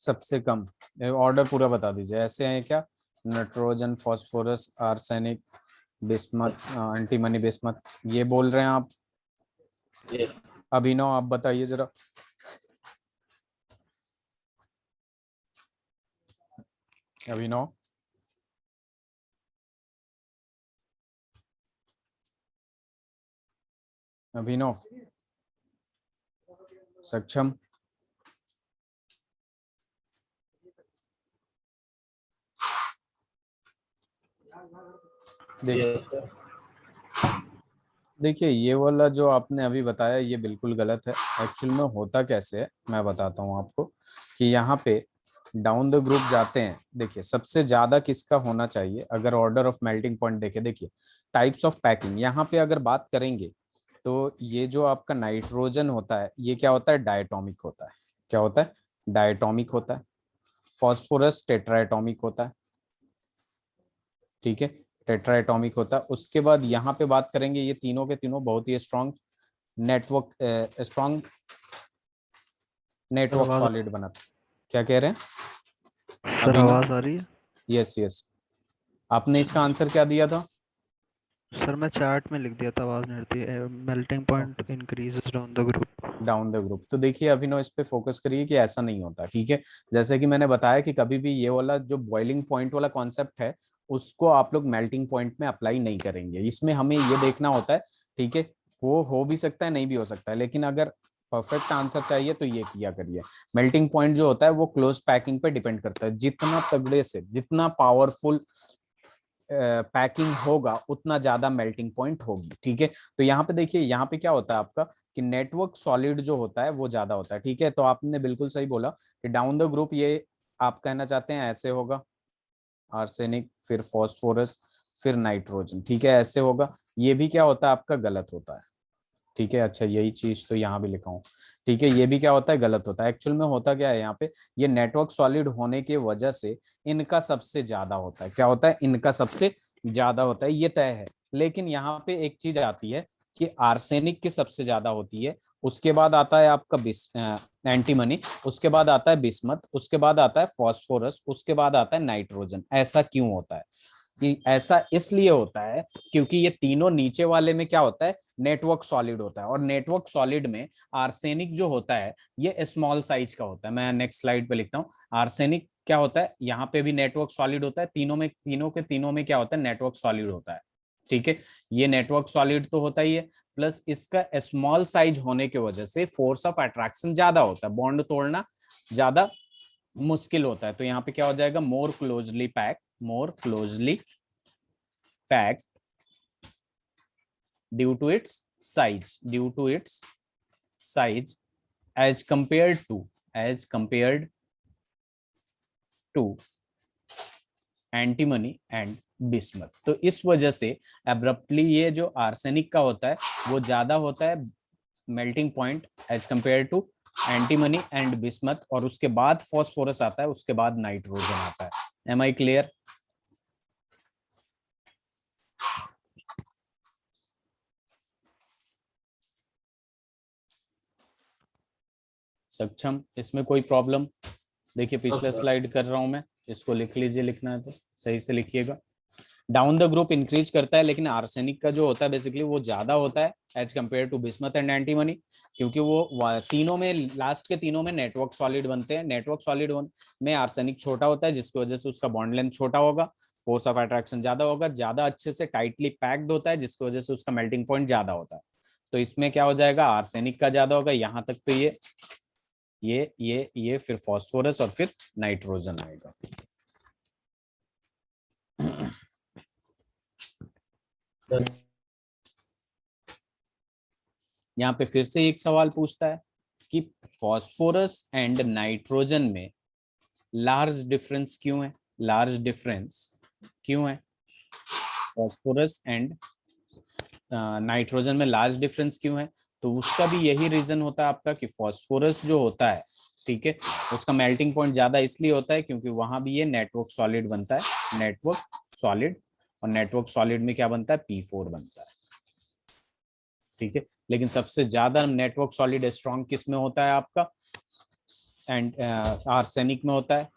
सबसे कम ऑर्डर पूरा बता दीजिए, ऐसे हैं क्या, nitrogen, phosphorus, arsenic, bismuth, antimony bismuth, ये बोल रहे हैं आप? ये अभिनव आप बताइए जरा। अभिनव, अभिनव, सक्षम, देखिए, ये सर देखिए ये वाला जो आपने अभी बताया ये बिल्कुल गलत है। एक्चुअल में होता कैसे है मैं बताता हूँ आपको, कि यहाँ पे डाउन द ग्रुप जाते हैं। देखिए सबसे ज्यादा किसका होना चाहिए अगर ऑर्डर ऑफ मेल्टिंग पॉइंट देखे, देखिए टाइप्स ऑफ पैकिंग यहाँ पे अगर बात करेंगे तो ये जो आपका नाइट्रोजन होता है ये क्या होता है, डायटोमिक होता है। क्या होता है, डायटोमिक होता है। फॉस्फोरस टेट्राएटॉमिक होता है। ठीक है, टेट्राएटॉमिक होता है। उसके बाद यहाँ पे बात करेंगे, ये तीनों के तीनों बहुत ही strong network, strong sir network आवाज सॉलिड बनाता है। क्या कह रहे हैं सर अभी ना? आवाज आ रही है? यस यस, आपने इसका आंसर क्या दिया था? सर मैं चैट में लिख दिया था, आवाज नहीं रही है। Melting okay, point increases down the group. Down the group. तो देखिए अभिनव इस पे फोकस करिए कि ऐसा नहीं होता। ठीक है, जैसे कि मैंने बताया कि कभी भी ये वाला जो बॉइलिंग पॉइंट वाला कॉन्सेप्ट है उसको आप लोग मेल्टिंग पॉइंट में अप्लाई नहीं करेंगे। इसमें हमें ये देखना होता है, ठीक है, वो हो भी सकता है नहीं भी हो सकता है, लेकिन अगर परफेक्ट आंसर चाहिए तो ये किया करिए। मेल्टिंग पॉइंट जो होता है वो क्लोज पैकिंग पे डिपेंड करता है। जितना तगड़े से, जितना पावरफुल पैकिंग होगा उतना ज्यादा मेल्टिंग पॉइंट होगी। ठीक है, तो यहाँ पे देखिए, यहाँ पे क्या होता है आपका कि नेटवर्क सॉलिड जो होता है वो ज्यादा होता है। ठीक है, तो आपने बिल्कुल सही बोला कि डाउन द ग्रुप ये आप कहना चाहते हैं ऐसे होगा, आर्सेनिक, फिर फॉस्फोरस, फिर नाइट्रोजन। ठीक है, ऐसे होगा। ये भी क्या होता है आपका, गलत होता है। ठीक है, अच्छा यही चीज तो यहाँ भी लिखा हूँ। ठीक है, ये भी क्या होता है, गलत होता है। एक्चुअल में होता क्या है यहाँ पे, ये नेटवर्क सॉलिड होने की वजह से इनका सबसे ज्यादा होता है। क्या होता है, इनका सबसे ज्यादा होता है, ये तय है। लेकिन यहाँ पे एक चीज आती है कि आर्सेनिक की सबसे ज्यादा होती है, उसके बाद आता है आपका एंटीमनी, उसके बाद आता है बिस्मथ, उसके बाद आता है फॉस्फोरस, उसके बाद आता है नाइट्रोजन। ऐसा क्यों होता है? कि ऐसा इसलिए होता है क्योंकि ये तीनों नीचे वाले में क्या होता है, नेटवर्क सॉलिड होता है। और नेटवर्क सॉलिड में आर्सेनिक जो होता है ये स्मॉल साइज का होता है। मैं नेक्स्ट स्लाइड पे लिखता हूँ, आर्सेनिक क्या होता है, यहाँ पे भी नेटवर्क सॉलिड होता है। तीनों में, तीनों के तीनों में क्या होता है, नेटवर्क सॉलिड होता है। ठीक है, ये नेटवर्क सॉलिड तो होता ही है, प्लस इसका स्मॉल साइज होने की वजह से फोर्स ऑफ अट्रैक्शन ज्यादा होता है, बॉन्ड तोड़ना ज्यादा मुश्किल होता है। तो यहाँ पे क्या हो जाएगा, more closely pack, more closely pack due to its size, due to its size as compared to, as compared to antimony and bismuth. तो इस वजह से एब्रप्टली ये जो आर्सेनिक का होता है वो ज्यादा होता है melting point as compare to antimony and bismuth, और उसके बाद फॉस्फोरस आता है, उसके बाद नाइट्रोजन आता है। Am I clear? सक्षम, इसमें कोई प्रॉब्लम? देखिए पिछले स्लाइड कर रहा हूं मैं, इसको लिख लीजिए, लिखना है तो सही से लिखिएगा। डाउन द ग्रुप इंक्रीज करता है, लेकिन आर्सेनिक का जो होता है बेसिकली वो ज्यादा होता है as compare to bismuth and antimony, क्योंकि वो तीनों में, लास्ट के तीनों में नेटवर्क सॉलिड बनते हैं। नेटवर्क सॉलिड में आर्सेनिक छोटा होता है जिसकी वजह से उसका बॉन्ड लेंथ छोटा होगा। फोर्स ऑफ अट्रैक्शन ज्यादा होगा, ज्यादा अच्छे से टाइटली पैक्ड होता है जिसकी वजह से उसका मेल्टिंग पॉइंट ज्यादा होता है। तो इसमें क्या हो जाएगा, आर्सेनिक का ज्यादा होगा, यहाँ तक तो ये फिर फास्फोरस और फिर नाइट्रोजन आएगा। यहाँ पे फिर से एक सवाल पूछता है कि फास्फोरस एंड नाइट्रोजन में लार्ज डिफरेंस क्यों है, लार्ज डिफरेंस क्यों है, फास्फोरस एंड नाइट्रोजन में लार्ज डिफरेंस क्यों है। तो उसका भी यही रीजन होता है आपका कि फास्फोरस जो होता है, ठीक है, उसका मेल्टिंग पॉइंट ज्यादा इसलिए होता है क्योंकि वहां भी ये नेटवर्क सॉलिड बनता है, नेटवर्क सॉलिड, और नेटवर्क सॉलिड में क्या बनता है, P4 बनता है, ठीक है। लेकिन सबसे ज्यादा नेटवर्क सॉलिड स्ट्रॉन्ग किस में होता है आपका, एंड आर्सेनिक में होता है,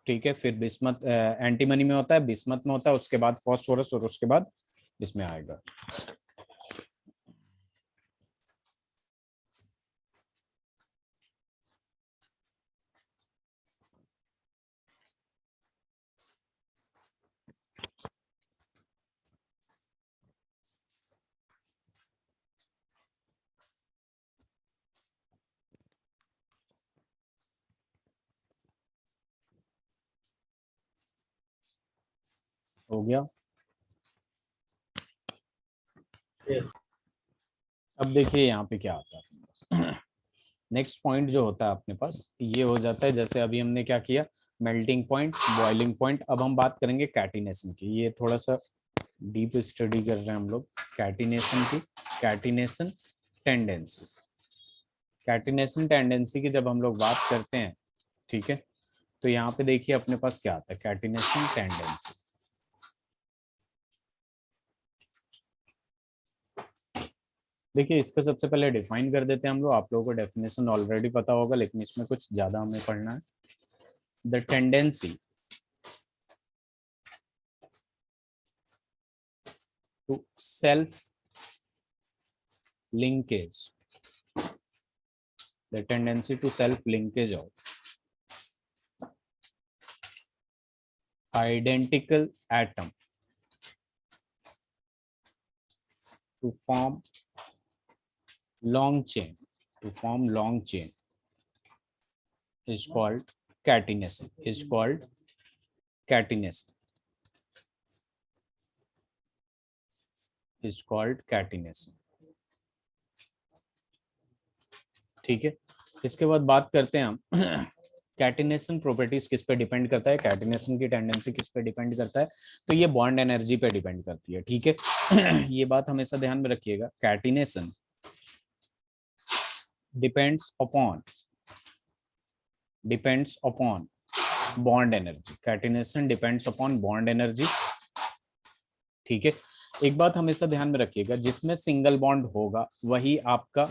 ठीक है, फिर बिस्मथ एंटीमनी में होता है, बिस्मथ में होता है, उसके बाद फास्फोरस और उसके बाद इसमें आएगा। हो गया। Yes. अब देखिए यहाँ पे क्या आता है, नेक्स्ट पॉइंट जो होता है अपने पास ये हो जाता है, जैसे अभी हमने क्या किया, मेल्टिंग पॉइंट, बॉइलिंग पॉइंट। अब हम बात करेंगे कैटिनेशन की, ये थोड़ा सा डीप स्टडी कर रहे हैं हम लोग कैटिनेशन की, कैटिनेशन टेंडेंसी। कैटिनेशन टेंडेंसी की जब हम लोग बात करते हैं, ठीक है, तो यहाँ पे देखिए अपने पास क्या आता है, कैटिनेशन टेंडेंसी। देखिए इसका सबसे पहले डिफाइन कर देते हैं हम लोग, आप लोगों को डेफिनेशन ऑलरेडी पता होगा लेकिन इसमें कुछ ज्यादा हमें पढ़ना है। The tendency to self linkage, the tendency to self linkage of identical atom to form long chain, to form long chain is called catenation, is called catenation, is called catenation, ठीक है। इसके बाद बात करते हैं हम कैटिनेशन प्रॉपर्टीज किस पे डिपेंड करता है, कैटिनेशन की टेंडेंसी किस पे डिपेंड करता है, तो ये बॉन्ड एनर्जी पे डिपेंड करती है, ठीक है। ये बात हमेशा ध्यान में रखिएगा, catenation depends upon bond energy, catenation depends upon bond energy, ठीक है। एक बात हमेशा ध्यान में रखिएगा, जिसमें सिंगल बॉन्ड होगा वही आपका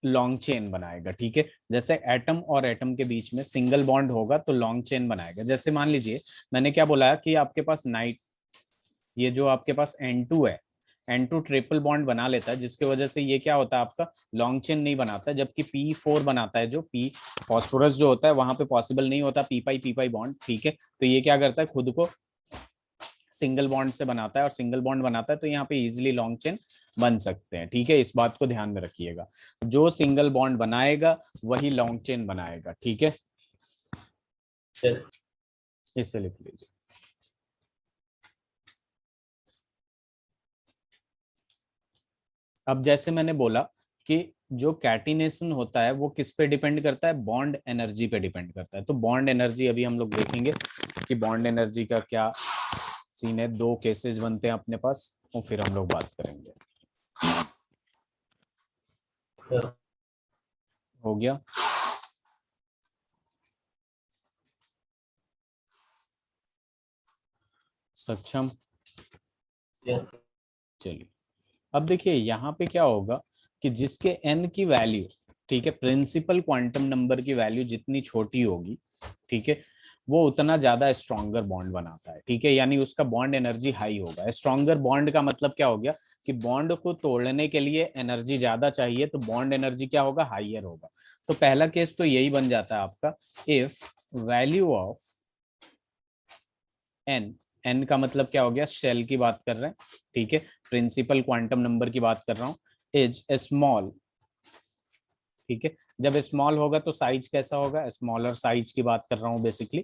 लॉन्ग चेन बनाएगा, ठीक है। जैसे एटम और एटम के बीच में सिंगल बॉन्ड होगा तो लॉन्ग चेन बनाएगा। जैसे मान लीजिए मैंने क्या बोला कि आपके पास ये जो आपके पास N2 है, N2 ट्रिपल बॉन्ड बना लेता है जिसकी वजह से ये क्या होता है आपका लॉन्ग चेन नहीं बनाता, जबकि P4 बनाता है, जो P फॉस्फोरस जो होता है वहां पे पॉसिबल नहीं होता पी पाई बॉन्ड, ठीक है। तो ये क्या करता है, खुद को सिंगल बॉन्ड से बनाता है, और सिंगल बॉन्ड बनाता है तो यहाँ पे इजीली लॉन्ग चेन बन सकते हैं, ठीक है। इस बात को ध्यान में रखिएगा, जो सिंगल बॉन्ड बनाएगा वही लॉन्ग चेन बनाएगा, ठीक है। Yes. इसे लिख लीजिए। अब जैसे मैंने बोला कि जो कैटिनेशन होता है वो किस पे डिपेंड करता है, बॉन्ड एनर्जी पे डिपेंड करता है। तो बॉन्ड एनर्जी अभी हम लोग देखेंगे कि बॉन्ड एनर्जी का क्या सीन है, दो केसेस बनते हैं अपने पास और फिर हम लोग बात करेंगे। Yeah. हो गया। सक्षम, Yes. चलिए अब देखिए यहाँ पे क्या होगा कि जिसके n की वैल्यू, ठीक है, प्रिंसिपल क्वांटम नंबर की वैल्यू जितनी छोटी होगी, ठीक है, वो उतना ज्यादा स्ट्रॉन्गर बॉन्ड बनाता है, ठीक है, यानी उसका बॉन्ड एनर्जी हाई होगा। स्ट्रॉन्गर बॉन्ड का मतलब क्या हो गया कि बॉन्ड को तोड़ने के लिए एनर्जी ज्यादा चाहिए, तो बॉन्ड एनर्जी क्या होगा, हाइयर होगा। तो पहला केस तो यही बन जाता है आपका, if value of n n का मतलब क्या हो गया, शेल की बात कर रहे हैं, ठीक है, प्रिंसिपल क्वांटम नंबर की बात कर रहा हूं, इज स्मॉल, ठीक है। जब स्मॉल होगा तो साइज कैसा होगा, स्मॉलर साइज की बात कर रहा हूं बेसिकली,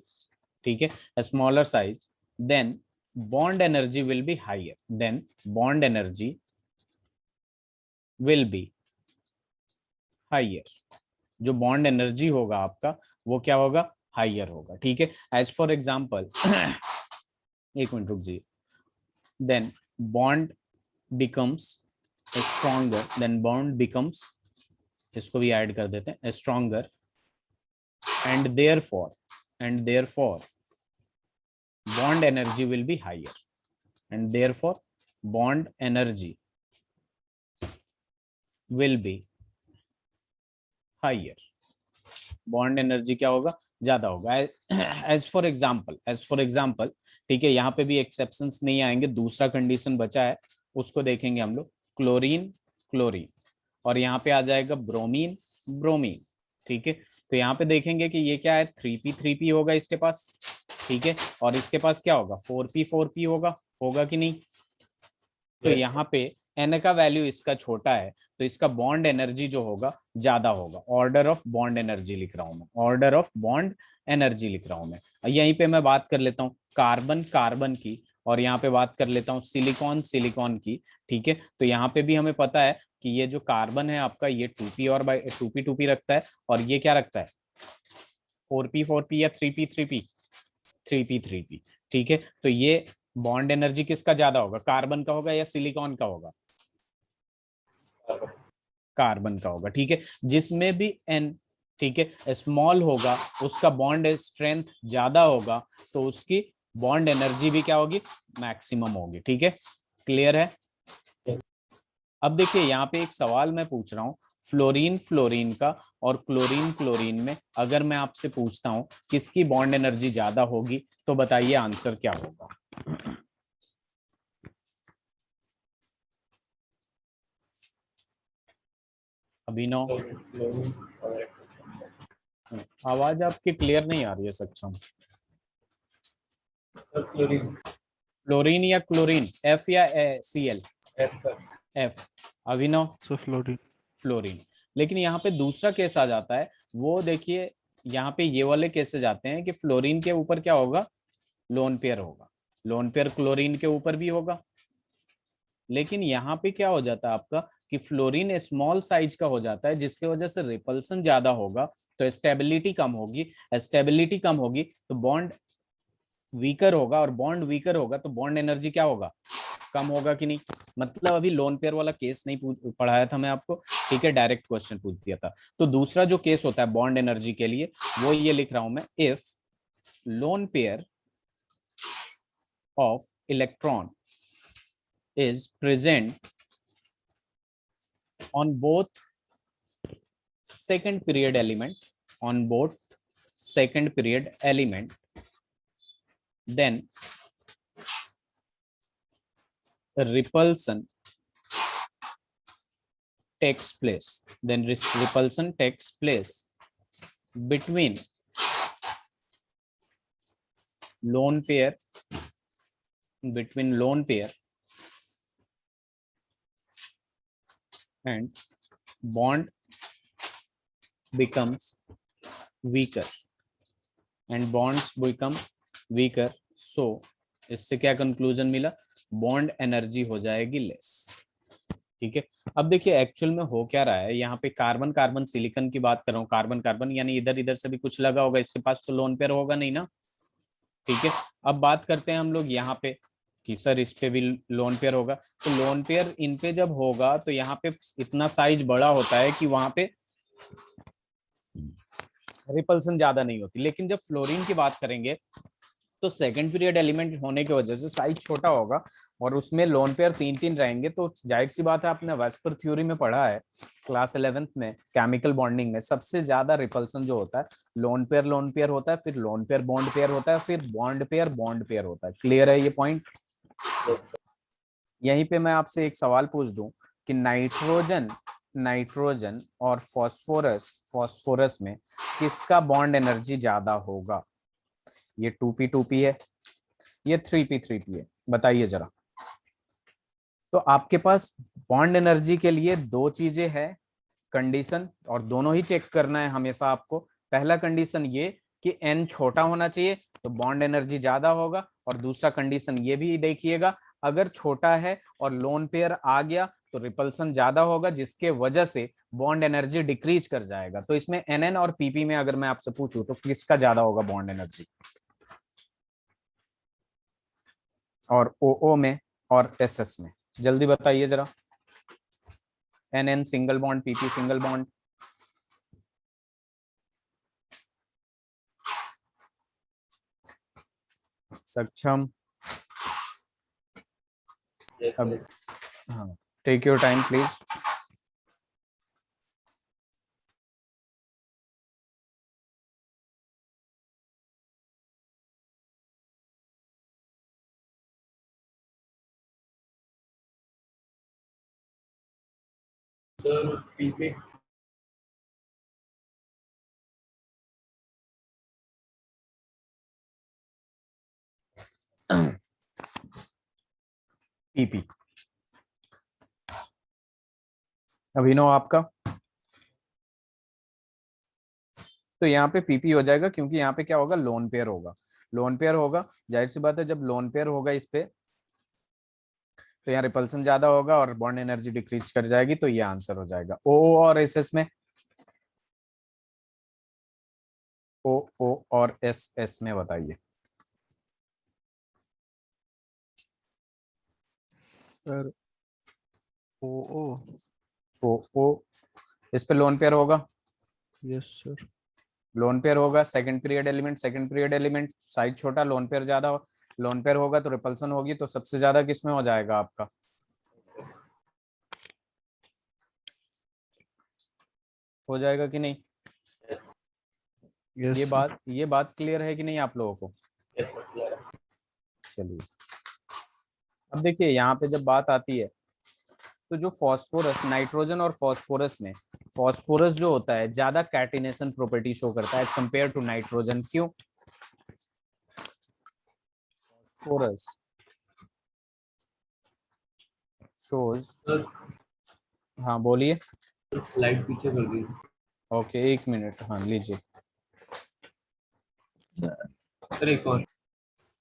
ठीक है, smaller size, then bond energy will be higher, then bond energy will be higher, जो बॉन्ड एनर्जी होगा आपका वो क्या होगा, हायर होगा, ठीक है। एज फॉर एग्जांपल एक मिनट रुक जाइए, then bond becomes stronger, then bond becomes, इसको भी ऐड कर देते हैं, stronger, and therefore bond energy will be higher, and therefore bond energy will be higher, bond energy क्या होगा, ज्यादा होगा। एज फॉर एग्जाम्पल, ठीक है, यहाँ पे भी एक्सेप्शंस नहीं आएंगे, दूसरा कंडीशन बचा है उसको देखेंगे हम लोग, क्लोरीन, और यहाँ पे आ जाएगा ब्रोमीन, ठीक है। तो यहाँ पे देखेंगे कि ये क्या है, 3p होगा इसके पास, ठीक है, और इसके पास क्या होगा, 4p होगा कि नहीं। तो यहाँ पे n का वैल्यू इसका छोटा है, तो इसका बॉन्ड एनर्जी जो होगा ज्यादा होगा, ऑर्डर ऑफ बॉन्ड एनर्जी लिख रहा हूं मैं, ऑर्डर ऑफ बॉन्ड एनर्जी लिख रहा हूं मैं। यहीं पे मैं बात कर लेता हूँ कार्बन की, और यहाँ पे बात कर लेता हूँ सिलिकॉन की, ठीक है। तो यहाँ पे भी हमें पता है कि ये जो कार्बन है आपका, ये 2p और 2p रखता है, और ये क्या रखता है, 4p या 3p, ठीक है। तो ये बॉन्ड एनर्जी किसका ज्यादा होगा, कार्बन का होगा या सिलिकॉन का होगा, कार्बन का होगा, ठीक है। जिसमें भी n, ठीक है, स्मॉल होगा उसका बॉन्ड स्ट्रेंथ ज्यादा होगा, तो उसकी बॉन्ड एनर्जी भी क्या होगी, मैक्सिमम होगी, ठीक है, क्लियर है। अब देखिए यहाँ पे एक सवाल मैं पूछ रहा हूँ, फ्लोरीन का और क्लोरीन में अगर मैं आपसे पूछता हूँ किसकी बॉन्ड एनर्जी ज्यादा होगी, तो बताइए आंसर क्या होगा। अभिनव, आवाज आपकी क्लियर नहीं आ रही है सक्षम। फ्लोरीन या क्लोरीन, एफ या Cl, एफ। अभिनव, सो फ्लोरीन। लेकिन यहाँ पे दूसरा केस आ जाता है, वो देखिए यहाँ पे ये वाले केसेस आते हैं कि फ्लोरीन के ऊपर क्या होगा, लोन पेयर होगा, लोन पेयर क्लोरीन के ऊपर भी होगा। लेकिन यहाँ पे क्या हो जाता है आपका कि फ्लोरीन स्मॉल साइज का हो जाता है, जिसकी वजह से रिपल्सन ज्यादा होगा, तो स्टेबिलिटी कम होगी, तो बॉन्ड वीकर होगा, और बॉन्ड वीकर होगा तो बॉन्ड एनर्जी क्या होगा, कम होगा कि नहीं। मतलब अभी लोन पेयर वाला केस नहीं पढ़ाया था मैं आपको, ठीक है, डायरेक्ट क्वेश्चन पूछ दिया था। तो दूसरा जो केस होता है बॉन्ड एनर्जी के लिए, वो ये लिख रहा हूं मैं, if lone pair of electron is present on both second period element, then repulsion takes place, between lone pair and bond becomes weaker, so इससे क्या कंक्लूजन मिला, बॉन्ड एनर्जी हो जाएगी लेस, ठीक है। अब देखिए एक्चुअल में हो क्या रहा है, यहाँ पे कार्बन सिलिकॉन की बात कर रहा हूँ, कार्बन यानी इधर से भी कुछ लगा होगा, इसके पास तो लोन पेयर होगा नहीं ना, ठीक है। अब बात करते हैं हम लोग यहाँ पे कि सर इस पे भी लोन पेयर होगा, तो लोन पेयर इन पे जब होगा तो यहाँ पे इतना साइज बड़ा होता है कि वहां पे रिपल्सन ज्यादा नहीं होती। लेकिन जब फ्लोरीन की बात करेंगे तो सेकंड पीरियड एलिमेंट होने की वजह से साइज छोटा होगा, और उसमें लोन पेयर 3 रहेंगे, तो जाहिर सी बात है, आपने वेस्पर थ्योरी में पढ़ा है क्लास 11th में, केमिकल बॉन्डिंग में सबसे ज्यादा रिपल्सन जो होता है लोन पेयर होता है, फिर लोन पेयर बॉन्ड पेयर होता है, फिर बॉन्ड पेयर होता है। क्लियर है ये पॉइंट। यहीं पे मैं आपसे एक सवाल पूछ दूं कि नाइट्रोजन और फॉस्फोरस में किसका बॉन्ड एनर्जी ज्यादा होगा। ये 2p है, ये 3p3p है। बताइए जरा। तो आपके पास बॉन्ड एनर्जी के लिए दो चीजें हैं कंडीशन, और दोनों ही चेक करना है हमेशा आपको। पहला कंडीशन ये कि n छोटा होना चाहिए तो बॉन्ड एनर्जी ज्यादा होगा, और दूसरा कंडीशन ये भी देखिएगा अगर छोटा है और लोन पेयर आ गया तो रिपल्सन ज्यादा होगा, जिसके वजह से बॉन्ड एनर्जी डिक्रीज कर जाएगा। तो इसमें nn और pp में अगर मैं आपसे पूछूं तो किसका ज्यादा होगा बॉन्ड एनर्जी, और oo में और ss में? जल्दी बताइए जरा। nn single bond, pp single bond. Saksham? Yes, अब sir. हाँ, take your time please. Sir, PP. PP. Abhinav आपका? तो यहाँ पे पीपी हो जाएगा, क्योंकि यहाँ पे क्या होगा, लोन पेयर होगा। लोन पेयर होगा, जाहिर सी बात है जब लोन पेयर होगा इस पे तो यहाँ रिपल्सन ज्यादा होगा और बॉन्ड एनर्जी डिक्रीज कर जाएगी, तो ये आंसर हो जाएगा। ओ और एस एस में? ओ और एस में बताइए। सर ओ ओ। ओ इस पे लोन पेयर होगा। Yes sir. लोन पेयर होगा, second period element, second period element size छोटा, लोन पेयर ज्यादा हो, लोन पेयर होगा तो रिपल्सन होगी, तो सबसे ज्यादा किसमें हो जाएगा आपका? हो जाएगा कि नहीं? Yes sir. ये बात क्लियर है कि नहीं आप लोगों को? Yes, sir. Yeah. चलिए, अब देखिए यहाँ पे जब बात आती है तो जो फॉस्फोरस, नाइट्रोजन और फॉस्फोरस में फॉस्फोरस जो होता है ज्यादा कैटिनेशन प्रॉपर्टी शो करता है एज कंपेयर टू नाइट्रोजन। क्यों? फॉस्फोरस शोज, Sir, हाँ बोलिए। slide पीछे कर दी. ओके, एक मिनट, हाँ लीजिए। Sir, एक और.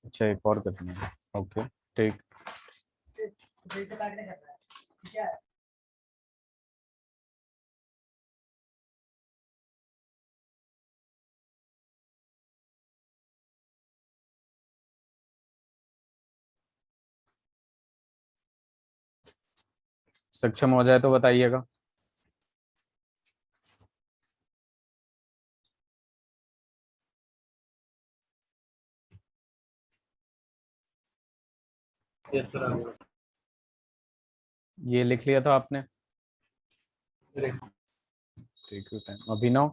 अच्छा, एक और करनी है। ओके, ठीक। सक्षम हो जाए तो बताइएगा। Yes, sir. आ गया. ये लिख लिया था आपने? Correct. Take your time. Abhinav?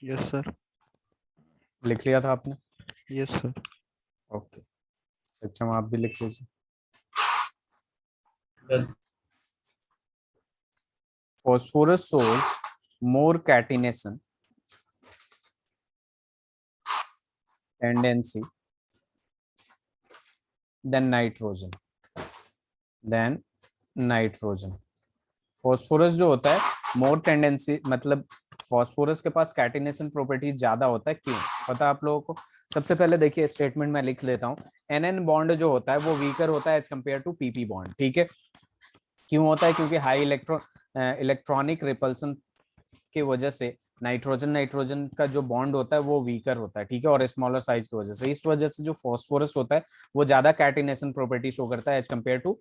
Yes sir. लिख लिया था आपने? Yes sir. ओके, सक्षम आप भी लिख लीजिए। Done. Phosphorus shows more catenation tendency than nitrogen. Phosphorus जो होता है मोर टेंडेंसी, मतलब फॉस्फोरस के पास कैटिनेशन प्रॉपर्टी ज्यादा होता है। क्यों पता है आप लोगों को? सबसे पहले देखिए, स्टेटमेंट में लिख लेता हूँ। एन बॉन्ड जो होता है वो वीकर होता है as compare to P P bond. ठीक है, क्यों होता है? क्योंकि हाई इलेक्ट्रॉनिक रिपल्सन की वजह से नाइट्रोजन नाइट्रोजन का जो बॉन्ड होता है वो वीकर होता है। ठीक है, और स्मॉलर साइज की वजह से, इस वजह से जो फॉस्फोरस होता है वो ज्यादा कैटिनेशन प्रॉपर्टी शो करता है एज कंपेयर टू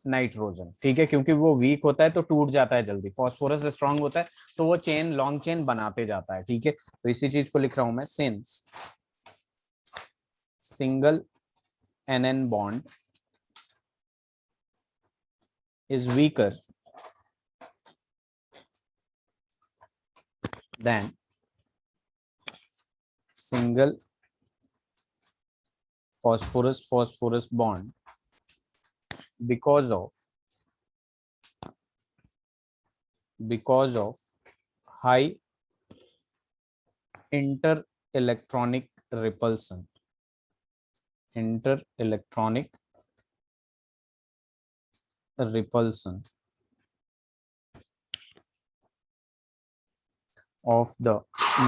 नाइट्रोजन। ठीक है, क्योंकि वो वीक होता है तो टूट जाता है जल्दी, फॉस्फोरस स्ट्रांग होता है तो वो चेन, लॉन्ग चेन बनाते जाता है। ठीक है, तो इसी चीज को लिख रहा हूं मैं। Since single N bond is weaker than single phosphorus bond because of high inter electronic repulsion, inter electronic repulsion of the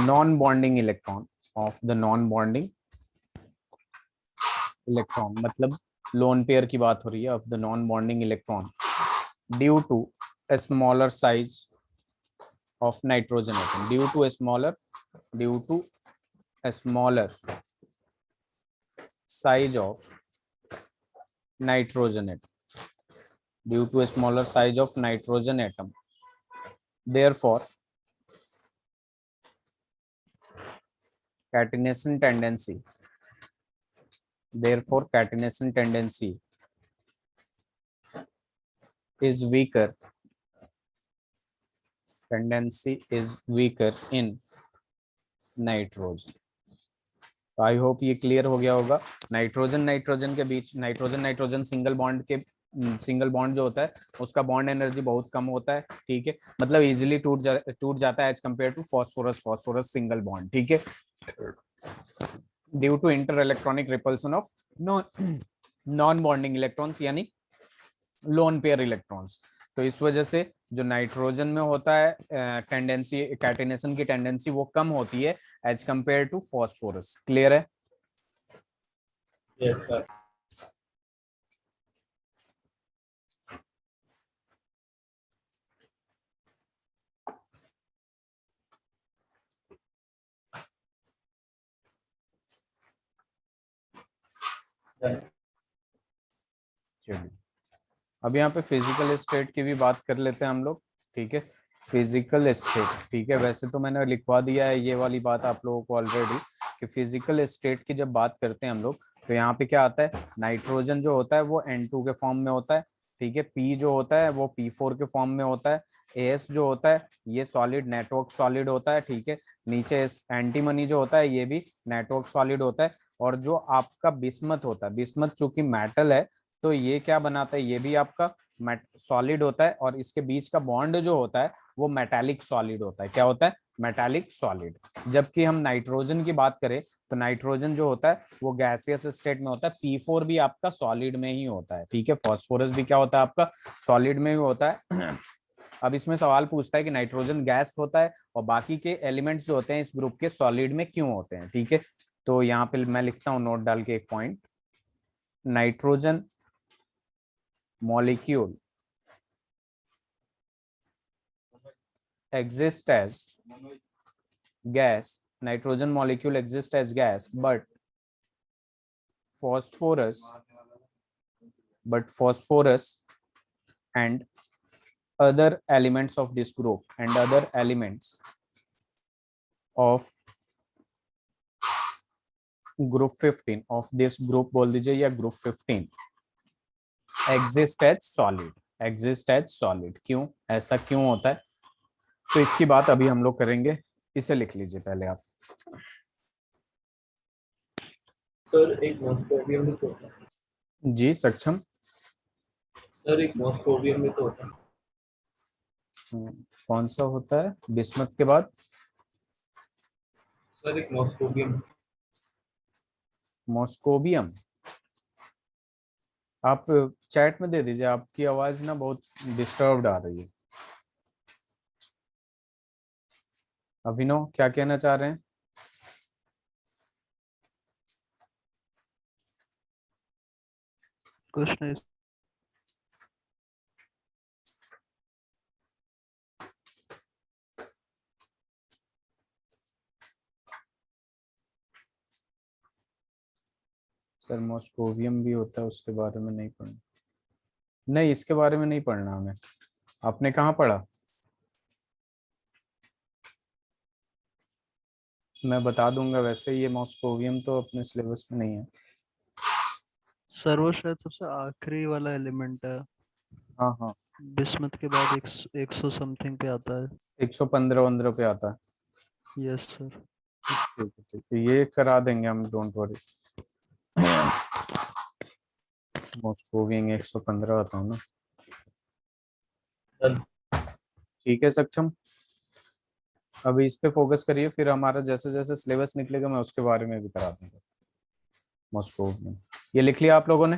non-bonding electron, of the non-bonding electron, मतलब लोन पेयर की बात हो रही है, of the non-bonding electron due to a smaller size of nitrogen atom, due to a smaller size of nitrogen atom, due to a smaller size of nitrogen atom. Therefore, catenation tendency is weaker, in nitrogen. तो आई होप ये क्लियर हो गया होगा. नाइट्रोजन के बीच, नाइट्रोजन सिंगल बॉन्ड जो होता है उसका बॉन्ड एनर्जी बहुत कम होता है, ठीक है, मतलब इजीली टूट जाता है as compare to phosphorus single bond, ठीक है, due to inter electronic repulsion of non bonding electrons, यानी लोन पेयर इलेक्ट्रॉन्स. तो इस वजह से जो नाइट्रोजन में होता है टेंडेंसी, कैटिनेशन की टेंडेंसी वो कम होती है as compare to phosphorus. Clear है? Yes sir. चलिए अब यहाँ पे फिजिकल स्टेट की भी बात कर लेते हैं हम लोग, ठीक है. फिजिकल स्टेट, ठीक है, वैसे तो मैंने लिखवा दिया है ये वाली बात आप लोगों को ऑलरेडी कि फिजिकल स्टेट की जब बात करते हैं हम लोग तो यहाँ पे क्या आता है, नाइट्रोजन जो होता है वो N2 के फॉर्म में होता है, ठीक है, P जो होता है वो P4 के फॉर्म में होता है, AS जो होता है ये सॉलिड नेटवर्क सॉलिड होता है, ठीक है, नीचे एंटीमनी जो होता है ये भी नेटवर्क सॉलिड होता है, और जो आपका बिस्मथ होता है, बिस्मथ चूंकि मेटल है तो ये क्या बनाता है, ये भी आपका सॉलिड होता है, और इसके बीच का बॉन्ड जो होता है वो मेटालिक सॉलिड होता है. क्या होता है? Metallic solid. जबकि हम नाइट्रोजन की बात करें तो नाइट्रोजन जो होता है वो गैसियस स्टेट में होता है, P4 भी आपका सॉलिड में ही होता है, ठीक है, फॉस्फोरस भी क्या होता है आपका सॉलिड में ही होता है. अब इसमें सवाल पूछता है कि नाइट्रोजन गैस होता है और बाकी के एलिमेंट्स जो होते हैं इस ग्रुप के सॉलिड में क्यों होते हैं, ठीक है. तो यहाँ पे मैं लिखता हूँ नोट डाल के एक point, nitrogen molecule exist as gas, nitrogen molecule exists as gas, but phosphorus and other elements of this group and other elements of group 15 of this group बोल दीजिए या group 15 exist as solid. क्यों ऐसा क्यों होता है, तो इसकी बात अभी हम लोग करेंगे. इसे लिख लीजिए पहले आप. सर एक मॉस्कोवियम में तो होता है. जी सक्षम. सर एक मॉस्कोवियम में तो होता है. कौन सा होता है बिस्मथ के बाद? सर एक मॉस्कोवियम. मॉस्कोबियम. आप चैट में दे दीजिए, आपकी आवाज ना बहुत डिस्टर्ब्ड आ रही है. अभिनव क्या कहना चाह रहे हैं? कुछ नहीं. सर मॉस्कोवियम भी होता है, उसके बारे में नहीं पढ़ना. नहीं इसके बारे में नहीं पढ़ना हमें. आपने कहाँ पढ़ा? मैं बता दूंगा, वैसे ये मॉस्कोवियम तो अपने सिलेबस में नहीं है. सर वो शायद सबसे आखिरी वाला एलिमेंट है. हाँ हाँ बिस्मथ के बाद 100 समथिंग पे आता है. 115 पे आता है. Yes sir. ठीक है ठीक है, ये करा देंगे हम, डोंट वरी. मॉस्कोवियम 115 आता हूँ ना. सर ठीक है सक्षम. अभी इस पे फोकस करिए, फिर हमारा जैसे जैसे सिलेबस निकलेगा मैं उसके बारे में भी करा दूंगा मॉस्कोव में। ये लिख लिया आप लोगों ने?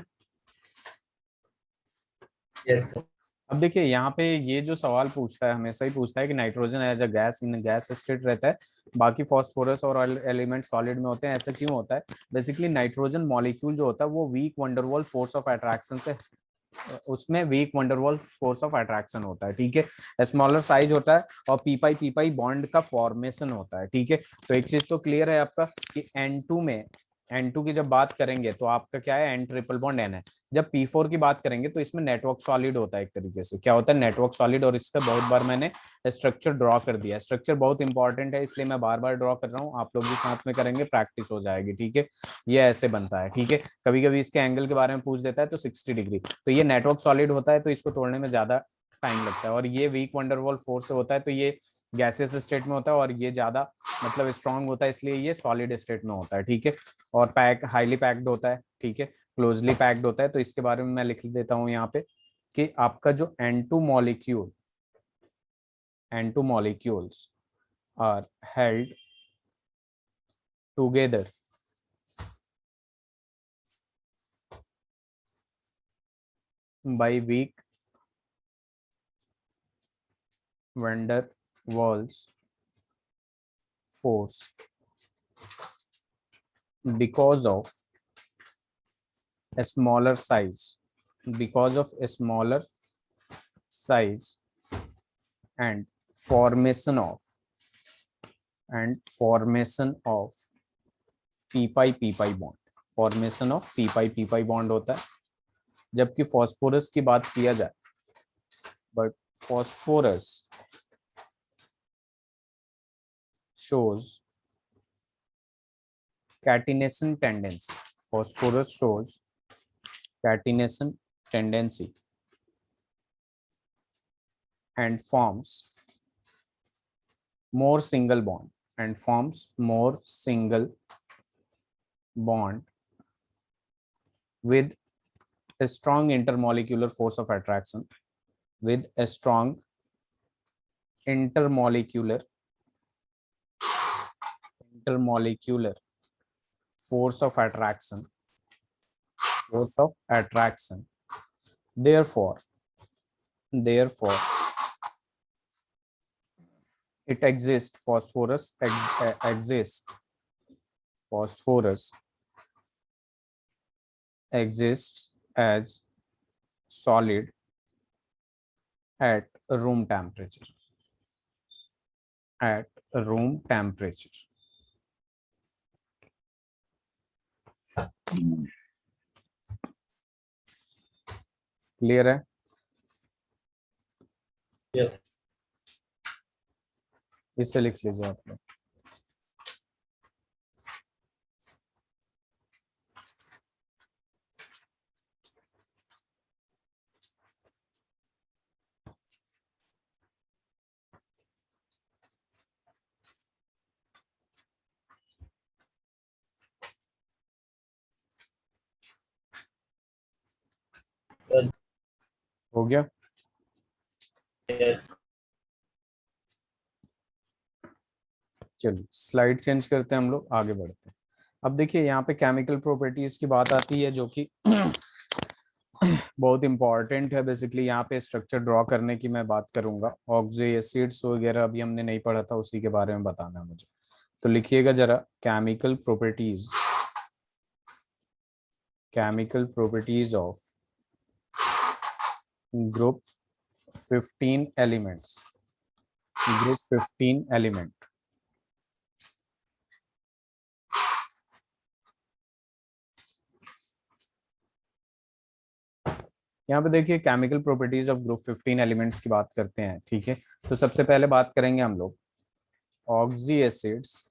Yes sir. अब देखिए यहाँ पे ये जो सवाल पूछता है, हमेशा ही पूछता है कि nitrogen as a gas in gas state रहता है, बाकी फास्फोरस और एलिमेंट सॉलिड में होते हैं। ऐसा क्यों होता है? बेसिकली नाइट्रोजन मॉलिक्यूल जो होता है वो weak van der Waals force of attraction से, उसमें weak van der Waals force of attraction होता है, ठीक है। स्मॉलर साइज होता है और पीपाई पीपाई बॉन्ड का फॉर्मेशन होता है, ठीक है। तो एक चीज तो क्लियर है आपका कि N2 में, N2 की जब बात करेंगे तो आपका क्या है, N ट्रिपल बॉन्ड N है। जब P4 की बात करेंगे तो इसमें नेटवर्क सॉलिड होता है, एक तरीके से क्या होता है, नेटवर्क सॉलिड। और इसका बहुत बार मैंने स्ट्रक्चर ड्रॉ कर दिया। स्ट्रक्चर बहुत इंपॉर्टेंट है, इसलिए मैं बार बार ड्रॉ कर रहा हूँ, आप लोग भी साथ में करेंगे, प्रैक्टिस हो जाएगी, ठीक है। ये ऐसे बनता है, ठीक है। कभी कभी इसके एंगल के बारे में पूछ देता है तो 60 डिग्री। तो ये नेटवर्क सॉलिड होता है, तो इसको तोड़ने में ज्यादा टाइम लगता है। और ये वीक वंडरवॉल फोर्स से होता है, तो ये गैसियस स्टेट में होता है, और ये ज्यादा मतलब स्ट्रांग होता है, इसलिए ये सॉलिड स्टेट में होता है, ठीक है। और पैक हाईली पैक्ड होता है, ठीक है, क्लोजली पैक्ड होता है। तो इसके बारे में मैं लिख देता हूं यहाँ पे कि आपका जो N2 molecules are held together by weak van der Waals force because of a smaller size, because of a smaller size and formation of p pi bond, formation of p pi bond होता है। जबकि फॉस्फोरस की बात किया जाए, but phosphorus shows catenation tendency, phosphorus shows catenation tendency and forms more single bond with a strong intermolecular force of attraction, with a strong intermolecular force of attraction. Therefore it exists, phosphorus exists as solid at room temperature, clear है? यस इससे लिख लीजिए आप लोग। हो गया? यस चलिए स्लाइड चेंज करते हैं, हम लोग आगे बढ़ते हैं। अब देखिए यहाँ पे केमिकल प्रॉपर्टीज की बात आती है, जो कि बहुत इंपॉर्टेंट है। बेसिकली यहाँ पे स्ट्रक्चर ड्रॉ करने की मैं बात करूंगा। ऑक्सी एसिड्स वगैरह अभी हमने नहीं पढ़ा था, उसी के बारे में बताना है मुझे। तो लिखिएगा जरा, chemical properties of group 15 elements, यहाँ पे देखिए chemical properties of group 15 elements की बात करते हैं, ठीक है। तो सबसे पहले बात करेंगे हम लोग ऑक्सी एसिड्स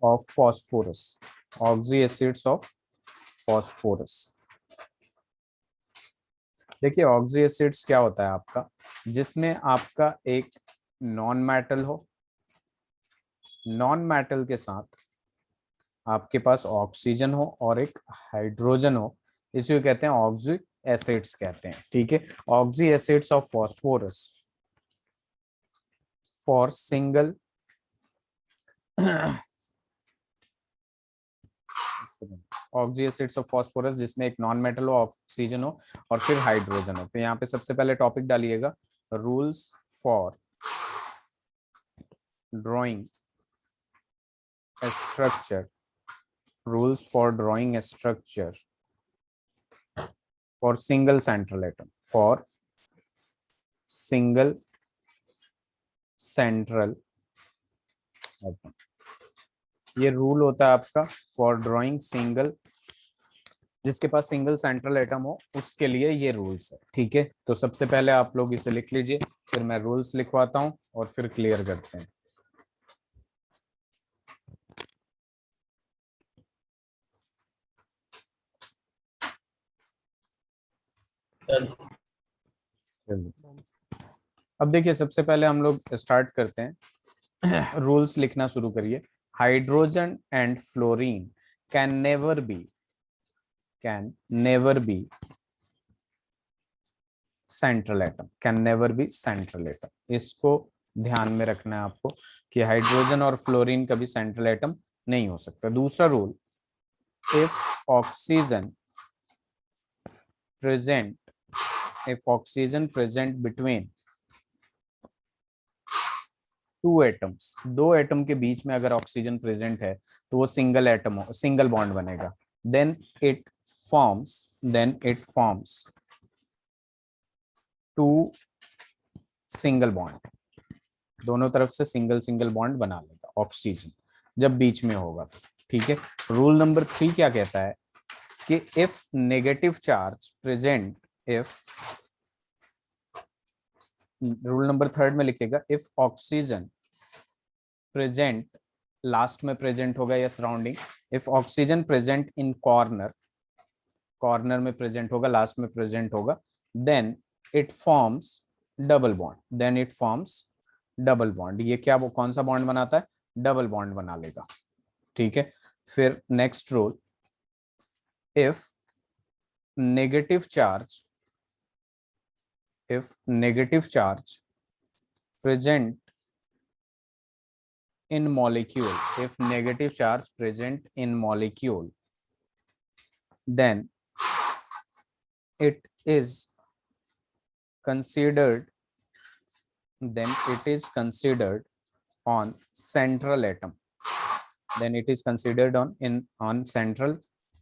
ऑफ फॉस्फोरस। देखिए ऑक्सी एसिड्स क्या होता है आपका, जिसमें आपका एक नॉन मेटल के साथ आपके पास ऑक्सीजन हो और एक हाइड्रोजन हो, इसी को कहते हैं ऑक्सी एसिड्स कहते हैं, ठीक है। Oxy acids of for single oxygen of phosphorus, जिसमें एक नॉन मेटल हो, ऑक्सीजन हो और फिर हाइड्रोजन हो। तो यहाँ पे सबसे पहले टॉपिक डालिएगा rules for drawing a structure, rules for drawing a structure for single central atom, for single central atom। ये रूल होता है आपका फॉर ड्राइंग सिंगल, जिसके पास सिंगल सेंट्रल एटम हो उसके लिए ये रूल्स है। ठीक है, तो सबसे पहले आप लोग इसे लिख लीजिए, फिर मैं रूल्स लिखवाता हूं और फिर क्लियर करते हैं। अब देखिए, सबसे पहले हम लोग स्टार्ट करते हैं। रूल्स लिखना शुरू करिए। Hydrogen and fluorine can never be central atom, can never be central atom. इसको ध्यान में रखना है आपको कि हाइड्रोजन और फ्लोरीन कभी सेंट्रल एटम नहीं हो सकता। दूसरा rule, if oxygen present between two atoms, दो एटम के बीच में अगर ऑक्सीजन प्रेजेंट है तो वो सिंगल एटम हो, सिंगल बॉन्ड बनेगा। Then it forms two single bond, दोनों तरफ से सिंगल बॉन्ड बना लेगा ऑक्सीजन जब बीच में होगा। ठीक है, रूल नंबर 3 क्या कहता है कि if negative charge present, rule number 3 में लिखेगा इफ ऑक्सीजन प्रेजेंट, लास्ट में प्रेजेंट होगा या surrounding, if oxygen present in corner में प्रेजेंट होगा, लास्ट में प्रेजेंट होगा, then it forms double bond. ये क्या, वो कौन सा बॉन्ड बनाता है? डबल बॉन्ड बना लेगा। ठीक है, फिर next rule, if negative charge present in molecule, then it is considered on central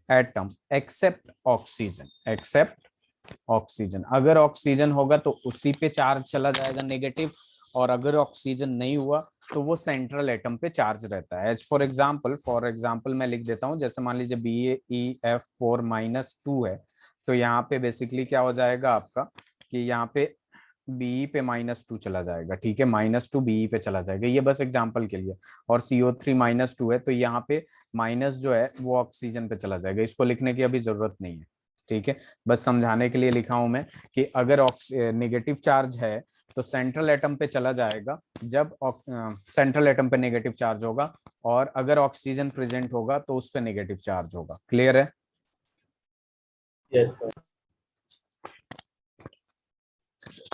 atom, except oxygen. अगर ऑक्सीजन होगा तो उसी पे चार्ज चला जाएगा नेगेटिव, और अगर ऑक्सीजन नहीं हुआ तो वो सेंट्रल एटम पे चार्ज रहता है। एज फॉर एग्जांपल मैं लिख देता हूं, जैसे मान लीजिए BeF4-2 है, तो यहाँ पे बेसिकली क्या हो जाएगा आपका कि यहाँ पे Be पे -2 चला जाएगा। ठीक है, -2 Be पे चला जाएगा, ये बस एग्जांपल के लिए। और CO3-2 है तो यहाँ पे माइनस जो है वो ऑक्सीजन पे चला जाएगा। इसको लिखने की अभी जरूरत नहीं है। ठीक है, बस समझाने के लिए लिखा हूं मैं कि अगर नेगेटिव चार्ज है तो सेंट्रल एटम पे चला जाएगा जब सेंट्रल एटम पे नेगेटिव चार्ज होगा, और अगर ऑक्सीजन प्रेजेंट होगा तो उस पे नेगेटिव चार्ज होगा। क्लियर है? Yes sir.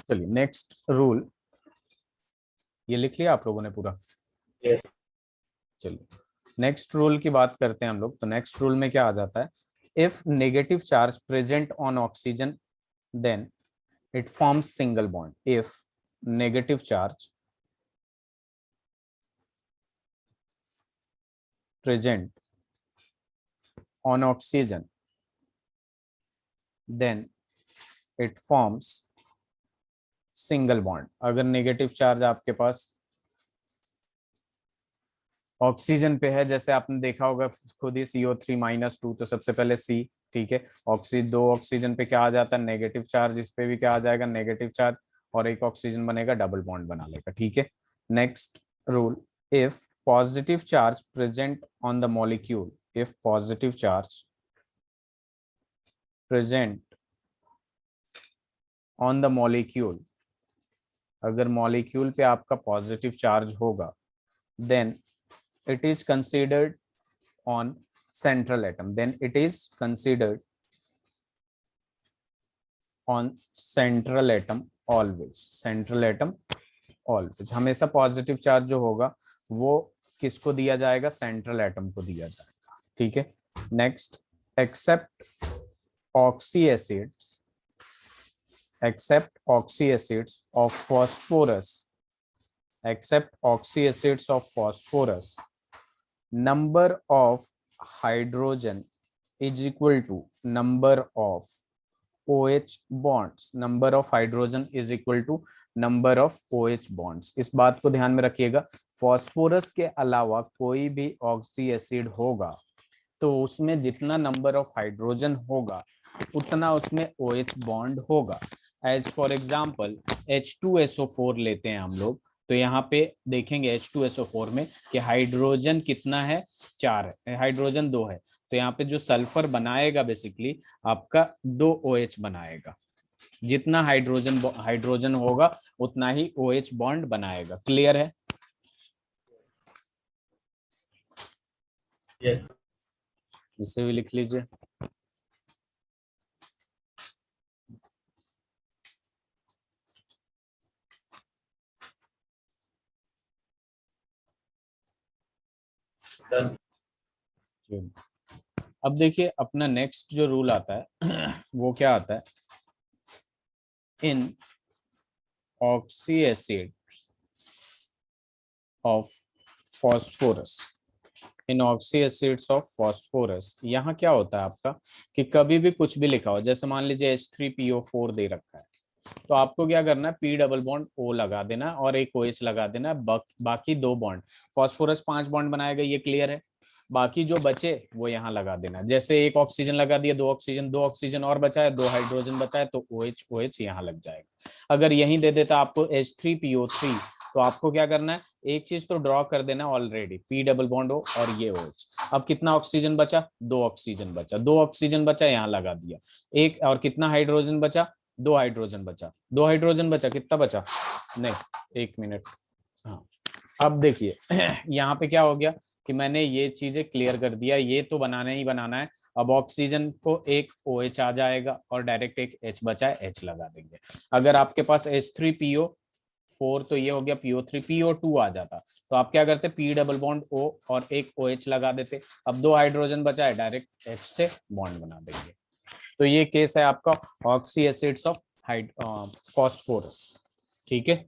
चलिए नेक्स्ट रूल, ये लिख लिया आप लोगों ने पूरा? यस। चलिए नेक्स्ट रूल की बात करते हैं हम लोग। तो नेक्स्ट रूल में क्या आ जाता है, if negative charge present on oxygen then it forms single bond, if negative charge present on oxygen then it forms single bond। अगर नेगेटिव चार्ज आपके पास ऑक्सीजन पे है, जैसे आपने देखा होगा खुद ही CO3-2, तो सबसे पहले C। ठीक है, दो ऑक्सीजन पे क्या आ जाता है? Negative charge. इस पे भी क्या आ जाएगा? नेगेटिव चार्ज, और एक ऑक्सीजन बनेगा, डबल बॉन्ड बना लेगा। ठीक है, next rule, if positive charge present on the molecule, अगर मॉलिक्यूल पे आपका पॉजिटिव चार्ज होगा, then it is considered on central atom, always central atom always हमेशा पॉजिटिव चार्ज जो होगा वो किसको दिया जाएगा, सेंट्रल एटम को दिया जाएगा, ठीक है। Next, except oxy acids, except oxy acids of phosphorus, except oxy acids of phosphorus, number of hydrogen is equal to number of OH bonds, number of hydrogen is equal to number of OH bonds। इस बात को ध्यान में रखिएगा, फॉस्फोरस के अलावा कोई भी ऑक्सी एसिड होगा तो उसमें जितना नंबर ऑफ हाइड्रोजन होगा उतना उसमें OH बॉन्ड होगा। एज फॉर एग्जाम्पल H2SO4 लेते हैं हम लोग, तो यहाँ पे देखेंगे H2SO4 में कि हाइड्रोजन कितना है, 4 है, हाइड्रोजन 2 है, तो यहाँ पे जो सल्फर बनाएगा बेसिकली आपका 2 OH बनाएगा। जितना हाइड्रोजन होगा उतना ही OH बॉन्ड बनाएगा। क्लियर है? यस इसे भी लिख लीजिए। डन। अब देखिए अपना नेक्स्ट जो रूल आता है वो क्या आता है, in oxy acid of phosphorus, in oxy acids of phosphorus, यहाँ क्या होता है आपका कि कभी भी कुछ भी लिखा हो, जैसे मान लीजिए H3PO4 दे रखा है, तो आपको क्या करना है, P डबल बॉन्ड O लगा देना और एक OH लगा देना, बाकी 2 बॉन्ड, फॉस्फोरस 5 बॉन्ड बनाएगा, ये क्लियर है। बाकी जो बचे वो यहाँ लगा देना, जैसे एक ऑक्सीजन लगा दिया, 2 ऑक्सीजन, 2 ऑक्सीजन और बचा है, 2 हाइड्रोजन बचा है, तो OH यहाँ लग जाएगा। अगर यहीं दे देता आपको H3PO3, तो आपको क्या करना है, एक चीज तो ड्रॉ कर देना already, P double bond O और ये OH। अब कितना ऑक्सीजन बचा, 2 ऑक्सीजन बचा, 2 ऑक्सीजन बचा यहाँ लगा दिया, एक और कितना हाइड्रोजन बचा, 2 हाइड्रोजन बचा, 2 हाइड्रोजन बचा, कितना बचा, नहीं 1 मिनट, हाँ। अब देखिए यहाँ पे क्या हो गया कि मैंने ये चीजें क्लियर कर दिया, ये तो बनाना ही बनाना है। अब ऑक्सीजन को एक OH आ जाएगा और डायरेक्ट एक H बचा है, H लगा देंगे। अगर आपके पास H3PO4 तो ये हो गया PO3, PO2 आ जाता तो आप क्या करते, P डबल बॉन्ड O और एक OH लगा देते। अब 2 हाइड्रोजन बचा है, डायरेक्ट H से बॉन्ड बना देंगे। तो ये केस है आपका ऑक्सी एसिड्स ऑफ फॉस्फोरस, ठीक है।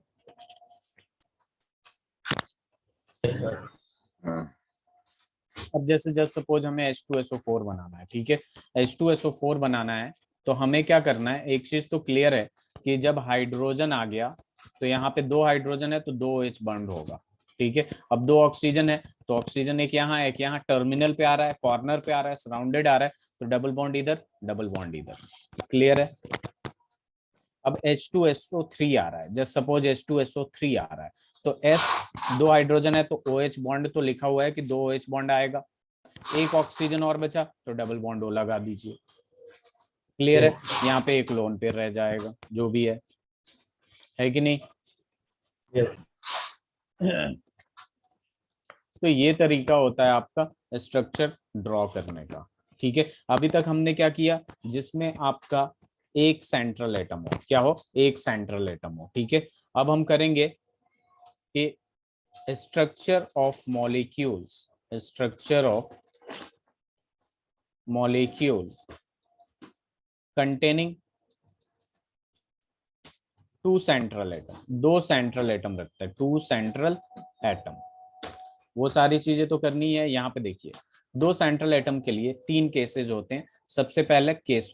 अब जैसे सपोज हमें H2SO4 बनाना है, ठीक है, H2SO4 बनाना है तो हमें क्या करना है, एक चीज तो क्लियर है कि जब हाइड्रोजन आ गया तो यहाँ पे 2 हाइड्रोजन है तो 2 OH बॉन्ड होगा, ठीक है। अब 2 ऑक्सीजन है तो ऑक्सीजन एक यहाँ टर्मिनल पे आ रहा है, कॉर्नर पे आ रहा है, सराउंडेड आ रहा है, तो डबल बॉन्ड इधर, डबल बॉन्ड इधर। क्लियर है? अब H2SO3 आ रहा है, जस्ट सपोज H2SO3 आ रहा है, तो S 2 हाइड्रोजन है तो OH बॉन्ड तो लिखा हुआ है कि 2 OH बॉन्ड आएगा, एक ऑक्सीजन और बचा तो डबल बॉन्ड O लगा दीजिए। क्लियर है? यहाँ पे एक लोन पेयर रह जाएगा, जो भी है कि नहीं? यस तो ये तरीका होता है आपका स्ट्रक्चर ड्रॉ करने का, ठीक है। अभी तक हमने क्या किया, जिसमें आपका एक सेंट्रल एटम हो, क्या हो, एक सेंट्रल एटम हो, ठीक है। अब हम करेंगे कि structure of molecules, structure of molecule containing 2 central atom, 2 central atom रखता है, 2 सेंट्रल एटम। वो सारी चीजें तो करनी है। यहाँ पे देखिए 2 सेंट्रल एटम के लिए 3 केसेस होते हैं। सबसे पहले केस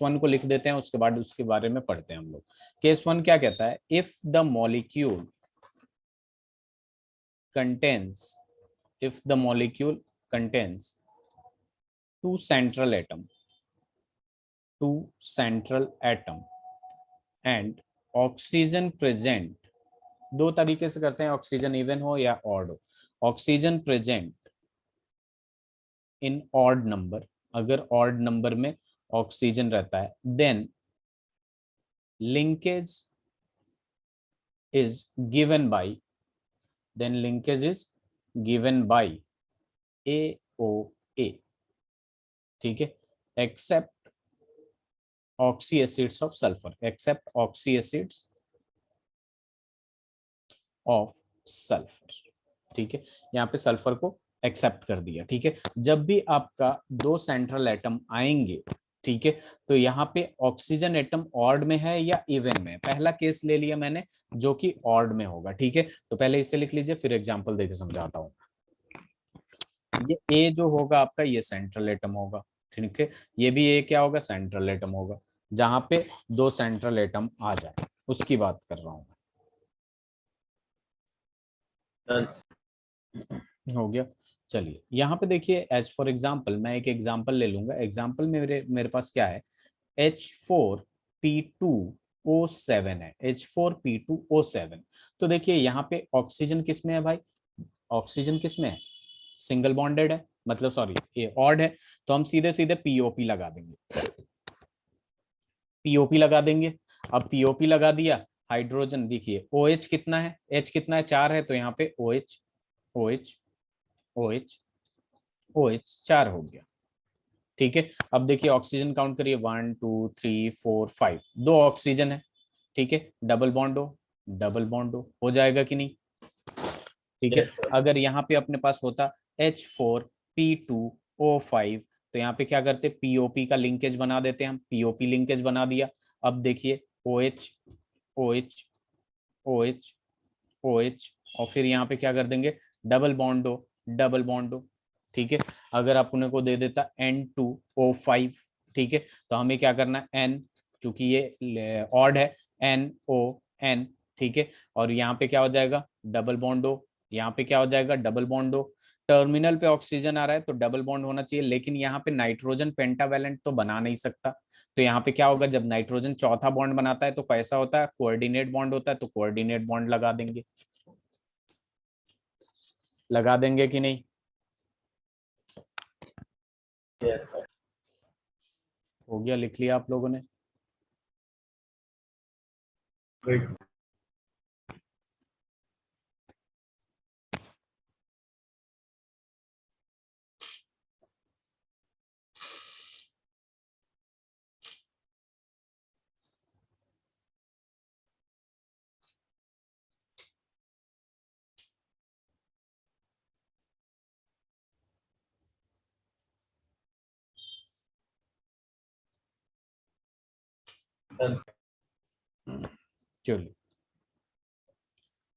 वन को लिख देते हैं, उसके बाद उसके बारे में पढ़ते हैं हम लोग। केस 1 क्या कहता है, if the molecule contains, if the molecule contains 2 central atom and oxygen present, 2 तरीके से करते हैं, ऑक्सीजन इवन हो या ऑड हो। Oxygen present in odd number, अगर ऑड नंबर में ऑक्सीजन रहता है, then linkage is given by, then linkage is given by AOA, ठीक है। एक्सेप्ट ऑक्सी एसिड्स ऑफ सल्फर, एक्सेप्ट ऑक्सी एसिड्स ऑफ सल्फर। ठीक है, यहाँ पे सल्फर को एक्सेप्ट कर दिया। ठीक है, जब भी आपका दो सेंट्रल एटम आएंगे, ठीक है, तो यहाँ पे ऑक्सीजन एटम ऑड में है या इवन में है। पहला केस ले लिया मैंने जो कि ऑड में होगा। ठीक है, तो पहले इसे लिख लीजिए, फिर एग्जांपल देके समझाता हूँ। ये ए जो होगा आपका, ये सेंट्रल एटम होगा। ठीक है, ये भी ए क्या होगा, सेंट्रल एटम होगा। जहां पे दो सेंट्रल एटम आ जाए उसकी बात कर रहा हूं। हो गया। चलिए यहाँ पे देखिए, एज फॉर एग्जाम्पल मैं एक एग्जाम्पल ले लूंगा। एग्जाम्पल में मेरे पास क्या है, H4P2O7 है, H4P2O7। तो देखिए यहाँ पे ऑक्सीजन किस में है भाई, ऑक्सीजन किस में है, सिंगल बॉन्डेड है, मतलब सॉरी ये ऑड है, तो हम सीधे सीधे पीओपी लगा देंगे। पीओपी लगा देंगे। अब पीओपी लगा दिया, हाइड्रोजन देखिए OH कितना है, H कितना है, 4 है, तो यहाँ पे OH OH OH OH 4 हो गया। ठीक है, अब देखिए ऑक्सीजन काउंट करिए, 1 2 3 4 5, दो ऑक्सीजन है। ठीक है, डबल बॉन्ड हो, डबल बॉन्ड हो जाएगा कि नहीं। ठीक है, यस सर। अगर यहाँ पे अपने पास होता H4P2O5, तो यहाँ पे क्या करते, पीओपी का लिंकेज बना देते हैं हम, पीओपी लिंकेज बना दिया। अब देखिए OH OH OH OH, और फिर यहाँ पे क्या कर देंगे, डबल बॉन्ड हो, डबल बॉन्ड हो। ठीक है, अगर अपने को दे देता N2O5, ठीक है, तो हमें क्या करना है, N, चूंकि ये ऑड है, NON। ठीक है, और यहाँ पे क्या हो जाएगा, डबल बॉन्ड हो, यहाँ पे क्या हो जाएगा, डबल बॉन्ड हो। टर्मिनल पे ऑक्सीजन आ रहा है तो डबल बॉन्ड होना चाहिए, लेकिन यहाँ पे नाइट्रोजन पेंटावेलेंट तो बना नहीं सकता। तो यहाँ पे क्या होगा, जब नाइट्रोजन चौथा बॉन्ड बनाता है तो कैसा होता है, कोऑर्डिनेट बॉन्ड होता है, तो कोऑर्डिनेट बॉन्ड लगा देंगे। लगा देंगे कि नहीं। Yes sir. हो गया, लिख लिया आप लोगों ने। गुड। डन। चलिए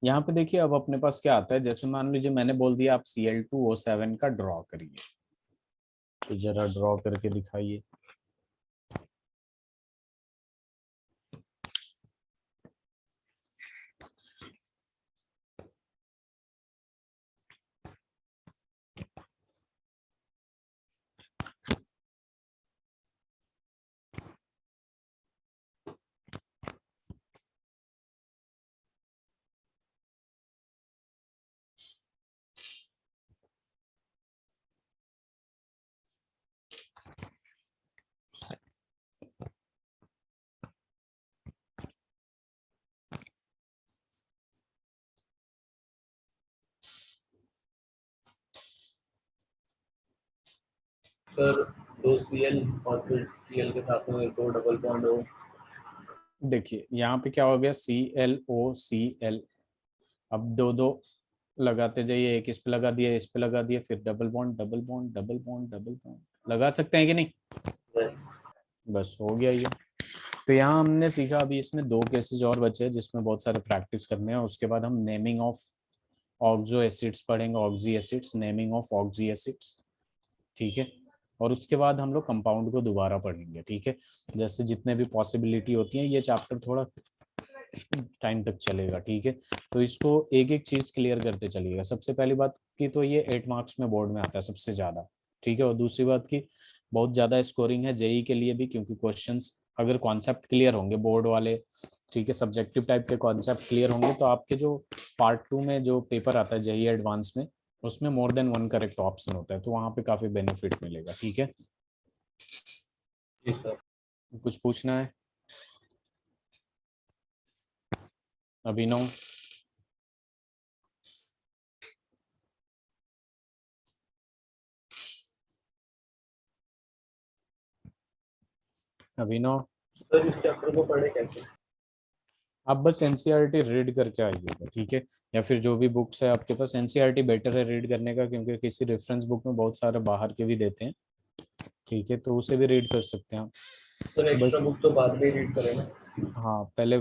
यहाँ पे देखिए, अब अपने पास क्या आता है, जैसे मान लीजिए मैंने बोल दिया आप Cl2O7 का ड्रॉ करिए, तो जरा ड्रॉ करके दिखाइए। सर दो सीएल और फिर सीएल के साथ में दो डबल बॉन्ड हो। देखिए यहाँ पे क्या हो गया, ClO Cl, अब दो दो लगाते जाइए, एक इस पे लगा दिया, इस पे लगा दिया, फिर double bond double bond double bond double bond लगा सकते हैं कि नहीं। यस। बस हो गया ये। तो यहाँ हमने सीखा, अभी इसमें दो केसेस और बचे हैं जिसमें बहुत सारे प्रैक्टिस करने हैं, उसके बाद हम नेमिंग ऑफ ऑक्सो एसिड्स पढ़ेंगे, oxy acids, naming of oxy acids. ठीक है, और उसके बाद हम लोग कंपाउंड को दोबारा पढ़ेंगे। ठीक है, जैसे जितने भी पॉसिबिलिटी होती है, ये चैप्टर थोड़ा टाइम तक चलेगा। ठीक है, तो इसको एक एक चीज क्लियर करते चलिएगा। सबसे पहली बात की, तो ये 8 मार्क्स में बोर्ड में आता है सबसे ज्यादा। ठीक है, और दूसरी बात की, बहुत ज्यादा स्कोरिंग है जेई के लिए भी, क्योंकि क्वेश्चंस अगर कॉन्सेप्ट क्लियर होंगे बोर्ड वाले, ठीक है, सब्जेक्टिव टाइप के कॉन्सेप्ट क्लियर होंगे, तो आपके जो पार्ट 2 में जो पेपर आता है जेई एडवांस में, उसमें more than one correct option होता है, तो वहां पे काफी बेनिफिट मिलेगा। ठीक है, जी सर। कुछ पूछना है अभिनव। अभिनव सर इस चैप्टर को पढ़े कैसे? आप बस एनसीईआरटी रीड करके आइएगा, ठीक है। या फिर जो भी बुक्स है आपके पास, एनसीईआरटी बेटर है रीड करने का, क्योंकि किसी रेफरेंस बुक में बहुत सारे बाहर के भी देते हैं, ठीक है, तो उसे भी रीड कर सकते हैं आप। सर एक्स्ट्रा बस बुक तो बाद में रीड करेंगे। हाँ, पहले